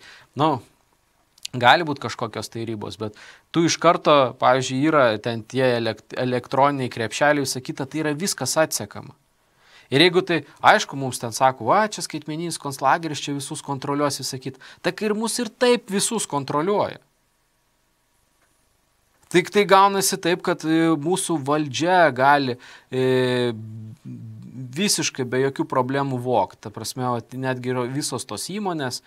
gali būti kažkokios tai ribos, bet tu iš karto, pavyzdžiui, yra ten tie elektroniniai krepšeliai, visą kitą, tai yra viskas atsekama. Ir jeigu tai, aišku, mums ten sako, čia skaitmeninis konclageris, čia visus kontroliuos, visą kitą, tai ir mus ir taip visus kontroliuoja. Tik tai gaunasi taip, kad mūsų valdžia gali visiškai be jokių problemų vogti. Ta prasme, netgi visos tos įmonės,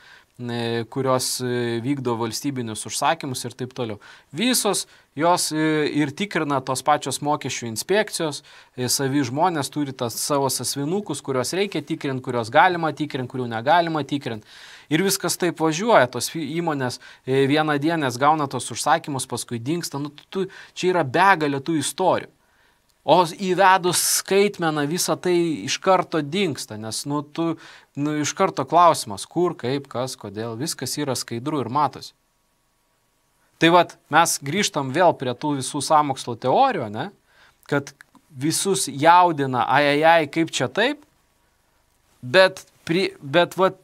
kurios vykdo valstybinius užsakymus ir taip toliau. Visos jos ir tikrina tos pačios mokesčių inspekcijos, savi žmonės turi tas savo sąsvinukus, kuriuos reikia tikrinti, kuriuos galima tikrinti, kurių negalima tikrinti. Ir viskas taip važiuoja, tos įmonės vieną dieną gauna tos užsakymus, paskui dingsta, čia yra begalė tų istorijų. O įvedus skaitmeną visą tai iš karto dingsta, nes iš karto klausimas, kur, kaip, kas, kodėl, viskas yra skaidru ir matosi. Tai mes grįžtam vėl prie tų visų sąmokslo teorijų, kad visus jaudina, kaip čia taip, bet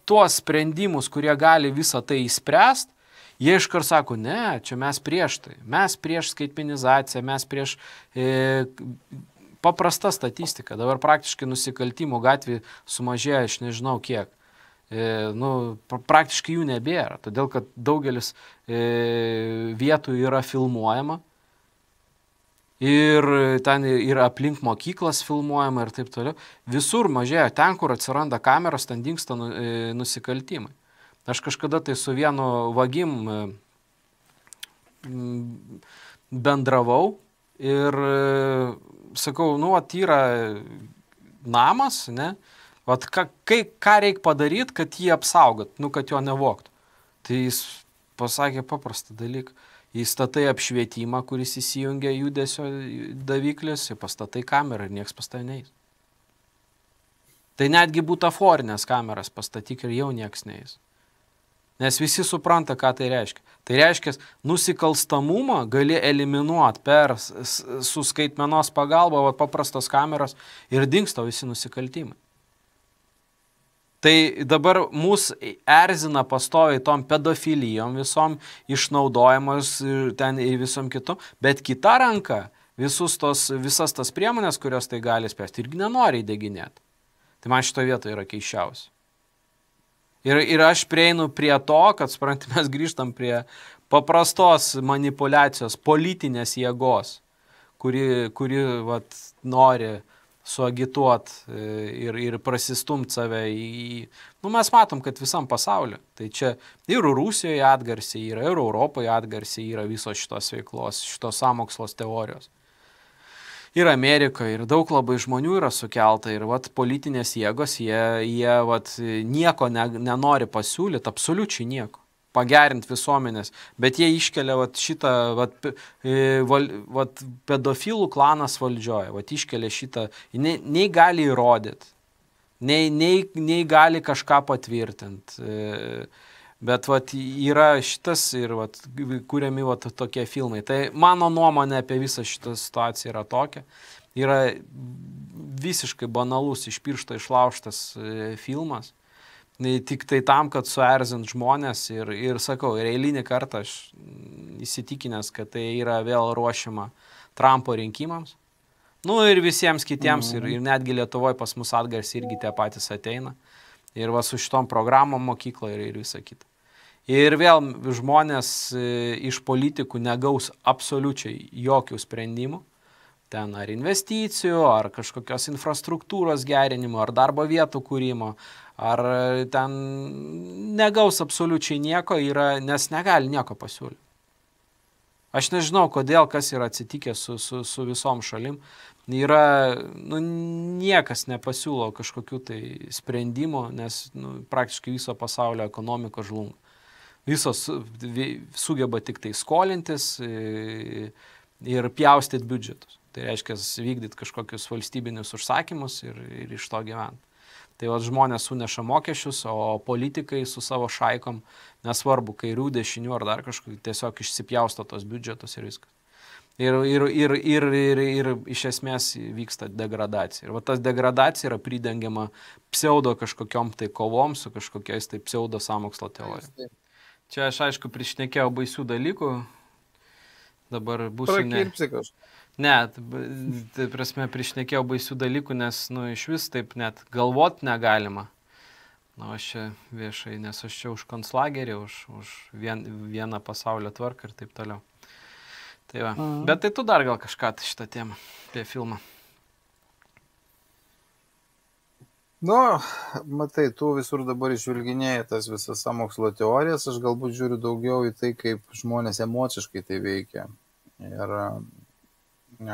tuos sprendimus, kurie gali visą tai įspręsti, jie iškart sako, ne, čia mes prieš tai, mes prieš skaitmenizaciją, mes prieš paprastą statistiką. Dabar praktiškai nusikaltimų gatvėje sumažėjo, aš nežinau kiek. Praktiškai jų nebėra, todėl kad daugelis vietų yra filmuojama ir ten yra aplink mokyklas filmuojama ir taip toliau. Visur mažėjo, ten, kur atsiranda kameros, ten dingsta nusikaltimai. Aš kažkada tai su vienu vagim bendravau ir sakau, yra namas, ką reikia padaryti, kad jį apsaugot, kad jo nevogtų. Tai jis pasakė paprastą dalyką. Įstatai apšvietimą, kuris įsijungia judesio daviklis, pastatai kamerą ir nieks pas tai neis. Tai netgi butaforinės kameras pastatyk ir jau nieks neis. Nes visi supranta, ką tai reiškia. Tai reiškia, nusikalstamumą gali eliminuoti per su skaitmenos pagalba, paprastos kameros ir dingsta visi nusikaltimai. Tai dabar mus erzina pastoviai tom pedofilijom, visom išnaudojamos ten ir visom kitom, bet kita ranka visas tas priemonės, kurios tai gali spręsti, irgi nenori įdeginėti. Tai man šito vietoje yra keiščiausia. Ir aš prieinu prie to, kad, suprantate, mes grįžtam prie paprastos manipulacijos, politinės jėgos, kuri nori suagituoti ir prasistumti save į... mes matom, kad visam pasauliu. Tai čia ir Rusijoje atgarsiai yra, ir Europoje atgarsiai yra visos šitos veiklos, šitos sąmokslos teorijos. Ir Amerikoje, ir daug labai žmonių yra sukelta, ir politinės jėgos, jie nieko nenori pasiūlyti, absoliučiai nieko, pagerinti visuomenės, bet jie iškelia šitą, pedofilų klanas valdžioje, iškelia šitą, nei gali įrodyti, nei gali kažką patvirtinti. Bet yra šitas ir kuriami tokie filmai. Tai mano nuomonė apie visą šitą situaciją yra tokia. Yra visiškai banalus, iš piršto išlaužtas filmas. Tik tai tam, kad suerzint žmonės ir sakau, ir eilinį kartą aš įsitikinęs, kad tai yra vėl ruošiama Trumpo rinkimams. Ir visiems kitiems, ir netgi Lietuvoje pas mus atgarsiai irgi tie patys ateina. Ir su šitom programom mokykloje ir visa kita. Ir vėl žmonės iš politikų negaus absoliučiai jokių sprendimų, ten ar investicijų, ar kažkokios infrastruktūros gerinimo, ar darbo vietų kūrimo, ar ten negaus absoliučiai nieko, nes negali nieko pasiūlyti. Aš nežinau, kodėl, kas yra atsitikę su visom šalim. Niekas nepasiūlo kažkokių tai sprendimų, nes praktiškai viso pasaulio ekonomika žlunga. Visos sugeba tik tai skolintis ir pjaustyti biudžetus. Tai reiškia vykdyti kažkokius valstybinius užsakymus ir iš to gyventi. Tai žmonės suneša mokesčius, o politikai su savo šaikom, nesvarbu, kairių, dešinių ar dar kažkokį, tiesiog išsipjausto tos biudžetus ir viskas. Ir iš esmės vyksta degradacija. Ir tas degradacija yra pridengiama pseudo kažkokiom tai kovom su kažkokiais tai pseudo sąmokslo teorijom. Čia aš aišku prišnekėjau baisių dalykų, dabar būsiu tai prasme prišnekėjau baisių dalykų, nes iš vis taip net galvot negalima. Aš čia viešai, nes aš čia už konclagerį, už vieną pasaulio tvarką ir taip toliau. Tai va. Bet tai tu dar gal kažką šitą temą apie filmą. Matai, tu visur dabar išvilginėjai tas visas sąmokslo teorijas, aš galbūt žiūriu daugiau į tai, kaip žmonės emociškai tai veikia. Ir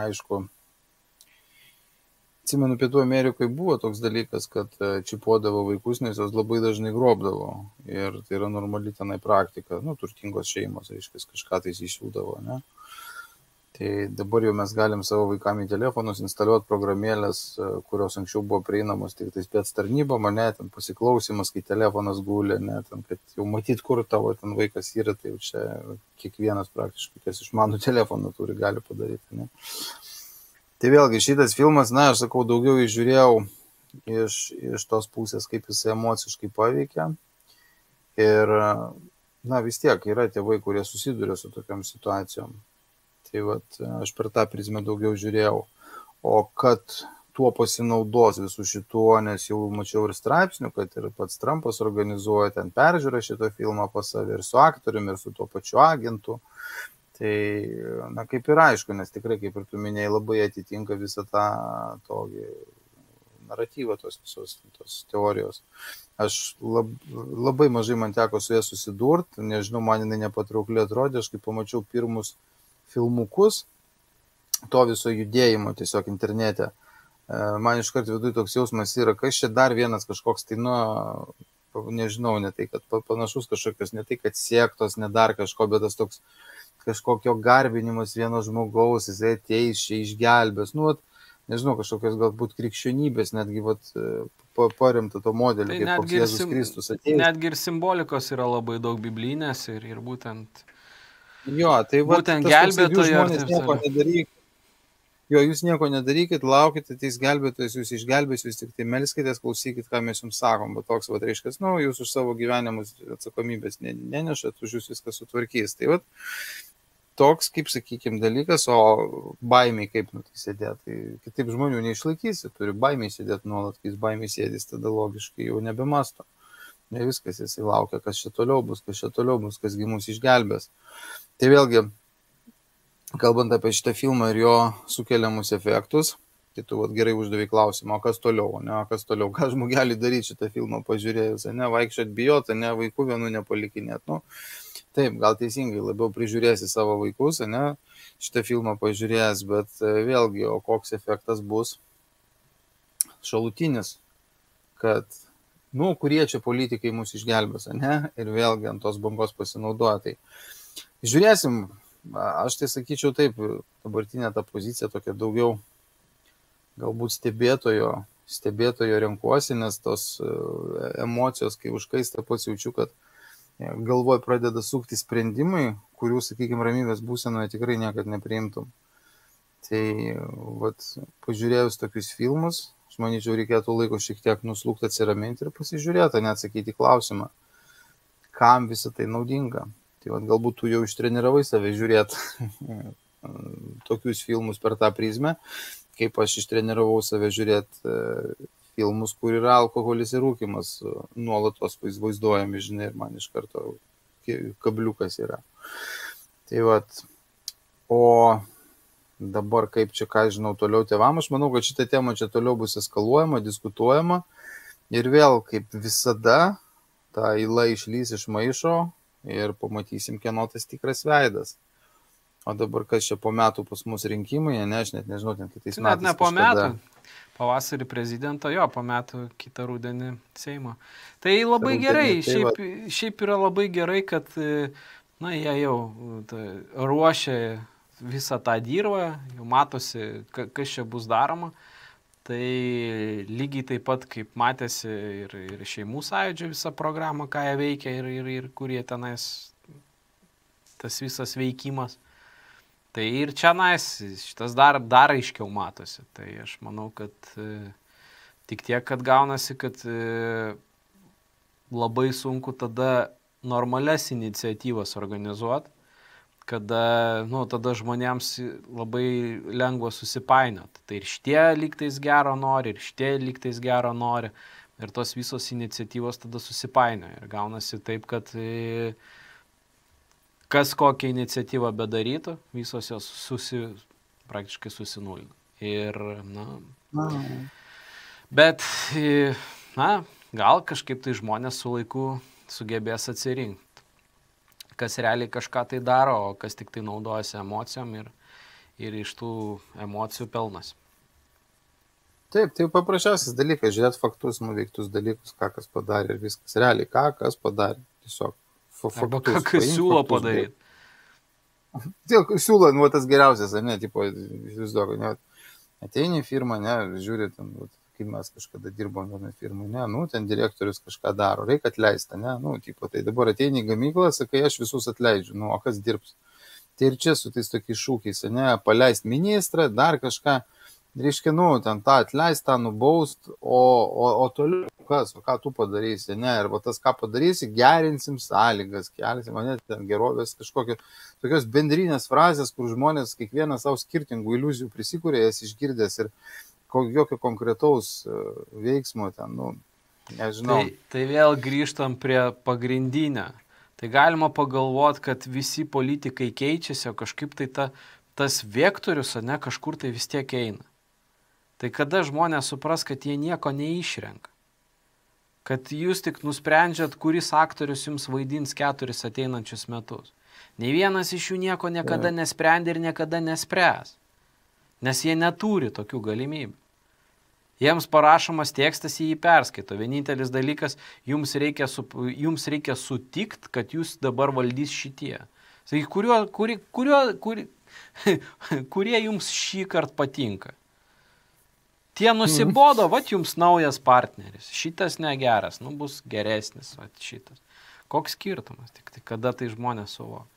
aišku, atsimenu, Pietų Amerikoje buvo toks dalykas, kad čipuodavo vaikus, nes jos labai dažnai grobdavo. Ir tai yra normali tenai praktika, turtingos šeimos, reiškia, kažką tai išsiūdavo, ne? Tai dabar jau mes galim savo vaikam į telefonus instaliuoti programėlės, kurios anksčiau buvo prieinamos tik tai spec tarnybom, ne, ten pasiklausimas, kai telefonas guli, ne, ten, kad jau matyt, kur tavo ten vaikas yra, tai jau čia kiekvienas praktiškai, kas išmanų telefoną turi, gali padaryti, ne. Tai vėlgi šitas filmas, aš sakau, daugiau žiūrėjau iš tos pusės, kaip jis emociškai paveikia. Ir, vis tiek yra tėvai, kurie susiduria su tokiam situacijom. Tai aš per tą prizmę daugiau žiūrėjau. O kad tuo pasinaudos visų šituo, nes jau mačiau ir straipsnių, kad ir pats Trumpas organizuoja ten peržiūrą šito filmą pas save ir su aktoriumi, ir su tuo pačiu agentu. Tai, kaip ir aišku, nes tikrai, kaip ir tu minėjai, labai atitinka visą tą tokį naratyvą tos visos tos teorijos. Aš labai mažai man teko su jie susidurti, nežinau, man jinai nepatraukliai atrodė, aš kai pamačiau pirmus filmukus to viso judėjimo tiesiog internete. Man iškart viduje toks jausmas yra, kas čia dar vienas kažkoks, tai nežinau, ne tai, kad panašus kažkokios, ne tai, kad siektos, ne dar kažko, bet tas toks kažkokio garbinimas vieno žmogaus, jisai ateis čia išgelbės, nežinau, kažkokios galbūt krikščionybės, netgi paremta to modeliu, Tai kaip koks Jėzus Kristus atėjo. netgi ir simbolikos yra labai daug biblinės ir būtent Jo, tai va, tas toksai, jūs gelbėtojo ir žmonės taip nieko toliau. nedarykit. Jo, jūs nieko nedarykit, laukite, ateis gelbėtojas, jūs išgelbės, jūs tik tai melskitės, klausykit, ką mes jums sakom, bet toks, va, reiškia, jūs už savo gyvenimus atsakomybės nenešat, už jūs viską sutvarkys. Tai va, toks, kaip sakykime, dalykas, o baimiai kaip sėdėti, tai kitaip žmonių neišlaikysi, turi baimiai sėdėti nuolat, kai jis baimiai sėdės, tada logiškai jau nebemasto. Ne viskas, jisai laukia, kas čia toliau bus, kasgi mus išgelbės. Tai vėlgi, kalbant apie šitą filmą ir jo sukeliamus efektus, tai tu gerai uždavai klausimą, o kas toliau, ne, o kas toliau, ką žmogelį daryti šitą filmą pažiūrėjus, ne, vaikščiot bijot, ne, vaikų vienų nepalikinėt, nu, taip, gal teisingai, labiau prižiūrėsi savo vaikus, ne, šitą filmą pažiūrėjęs, bet vėlgi, o koks efektas bus šalutinis, kad, nu, kurie čia politikai mus išgelbės, ne, ir vėlgi ant tos bangos pasinaudoja, tai žiūrėsim. Aš tai sakyčiau taip, dabartinė ta pozicija tokia daugiau galbūt stebėtojo renkuosi, nes tos emocijos, kai užkaista pats jaučiu, kad galvoje pradeda sukti sprendimai, kurių, sakykime, ramybės būsenoje tikrai niekad nepriimtum. Tai, vat, pažiūrėjus tokius filmus, aš manyčiau, reikėtų laiko šiek tiek nuslūkti, atsiraminti ir pasižiūrėti, neatsakyti klausimą, kam visą tai naudinga. Tai vat, galbūt tu jau ištreniravai save žiūrėti tokius filmus per tą prizmę, kaip aš ištreniravau save žiūrėti filmus, kur yra alkoholis ir rūkymas, nuolatos vaizduojami, žinai, ir man iš karto kabliukas yra. Tai vat, o dabar kaip čia, ką žinau, toliau tėvam, aš manau, kad šitą temą čia toliau bus eskaluojama, diskutuojama ir vėl, kaip visada, ta yla išlys iš maišo, ir pamatysim, kieno tas tikras veidas. O dabar kas čia po metų pas mus rinkimai, ne, aš net nežinau, ten kitais metais. Net ne po metų. Pavasarį prezidento, jo, po metų kitą rudenį Seimo. Tai labai gerai, šiaip yra labai gerai, kad, na, jie jau ruošia visą tą dirvą, jau matosi, kas čia bus daroma. Tai lygiai taip pat, kaip matėsi ir šeimų sąjūdžio visą programą, ką jie veikia ir kurie tenais tas visas veikimas. Tai ir čia šitas dar aiškiau matosi. Tai aš manau, kad tik tiek, kad gaunasi, kad labai sunku tada normalias iniciatyvas organizuoti, kada, nu, tada žmonėms labai lengva susipainiot. Tai ir šitie lygtais gero nori, ir šitie lygtais gero nori. Ir tos visos iniciatyvos tada susipainioja. Ir gaunasi taip, kad kas kokią iniciatyvą bedarytų, visos jos praktiškai susinulina. Ir, na, bet, na, gal kažkaip tai žmonės su laiku sugebės atsirinkti, kas realiai kažką tai daro, o kas tik tai naudojasi emocijom ir iš tų emocijų pelnas. Taip, tai paprasčiausias dalykas, žiūrėti faktus, nuveiktus dalykus, ką kas padarė ir viskas. Realiai, ką kas padarė. Tiesiog faktus. Arba ką siūlo padaryti. Siūlo, nu, tas geriausias, ne, tipo, įsivaizduoju, ne, ateini į firmą, ne, žiūri, ten, kaip mes kažkada dirbom vieną firmą, ne, nu, ten direktorius kažką daro, reikia atleisti, ne, nu, tipo, tai dabar ateini į gamyklą, sakai, aš visus atleidžiu, nu, o kas dirbs? Tai ir čia su tais tokiais šūkiais, ne, paleist ministrą, dar kažką, reiškia, nu, ten tą atleist, tą nubaust, o toliau kas, o ką tu padarysi, ne, arba tas, ką padarysi, gerinsim sąlygas, kelsim, ne, ten gerovės kažkokios, tokios bendrinės frazės, kur žmonės kiekvienas savo skirtingų iliuzijų prisikūrė, jas išgirdęs ir jokio konkretaus veiksmo ten, nu, nežinau. Tai vėl grįžtam prie pagrindinę. Tai galima pagalvoti, kad visi politikai keičiasi, o kažkaip tai tas vektorius, ne, kažkur tai vis tiek eina. Tai kada žmonės supras, kad jie nieko neišrenka. Kad jūs tik nusprendžiat, kuris aktorius jums vaidins 4 ateinančius metus. Nei vienas iš jų nieko niekada nesprendė ir niekada nespręs. Nes jie neturi tokių galimybių. Jiems parašomas tekstas, jį perskaito. Vienintelis dalykas, jums reikia sutikti, kad jūs dabar valdys šitie. Sakyk, kurie jums šį kartą patinka? Tie nusibodo, vat jums naujas partneris, šitas negeras, nu bus geresnis, vat šitas. Koks skirtumas, tik tai kada tai žmonės suvokia.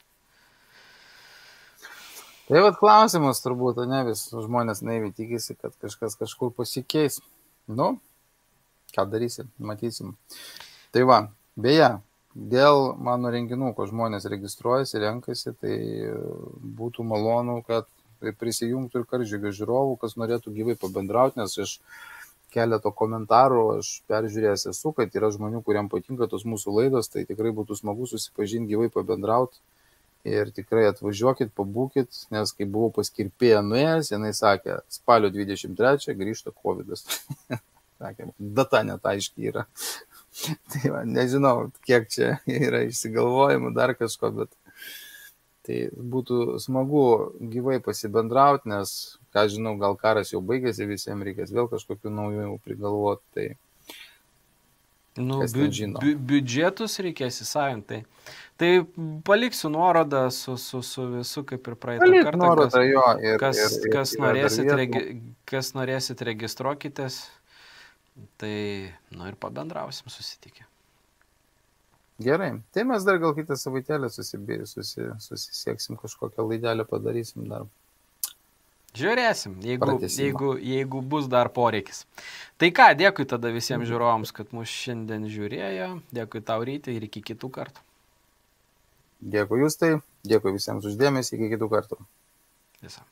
Tai vat klausimas turbūt, ne vis žmonės naiviai tikisi, kad kažkas kažkur pasikeis. Nu, ką darysim, matysim. Tai va, beje, dėl mano renginų, ko žmonės registruojasi, renkasi, tai būtų malonu, kad prisijungtų ir Karžygio žiūrovų, kas norėtų gyvai pabendrauti, nes iš keleto komentarų aš peržiūrėjęs esu, kad yra žmonių, kuriam patinka tos mūsų laidos, tai tikrai būtų smagu susipažinti, gyvai pabendrauti ir tikrai atvažiuokit, pabūkit, nes kai buvau pas kirpėją nuėjęs, jinai sakė, spalio 23 grįžta COVID-as. Sakė, data net aiškiai yra. Tai va, nežinau, kiek čia yra išsigalvojimų, dar kažko, bet tai būtų smagu gyvai pasibendrauti, nes, ką žinau, gal karas jau baigėsi, visiems reikės vėl kažkokių naujų prigalvoti, tai nu, biudžetus reikės įsavinti. Tai paliksiu nuorodą su visu, kaip ir praeitą kartą. Nuorodą, jo, kas norėsit, registruokitės, tai, nu ir pabendrausim susitikę. Gerai, tai mes dar gal kitą savaitėlę susisieksim, kažkokią laidelę padarysim dar. Žiūrėsim, jeigu bus dar poreikis. Tai ką, dėkui tada visiems žiūrovams, kad mus šiandien žiūrėjo. Dėkui tau, Ryti, ir iki kitų kartų. Dėkui Justai, dėkui visiems uždėmesį, iki kitų kartų. Visą.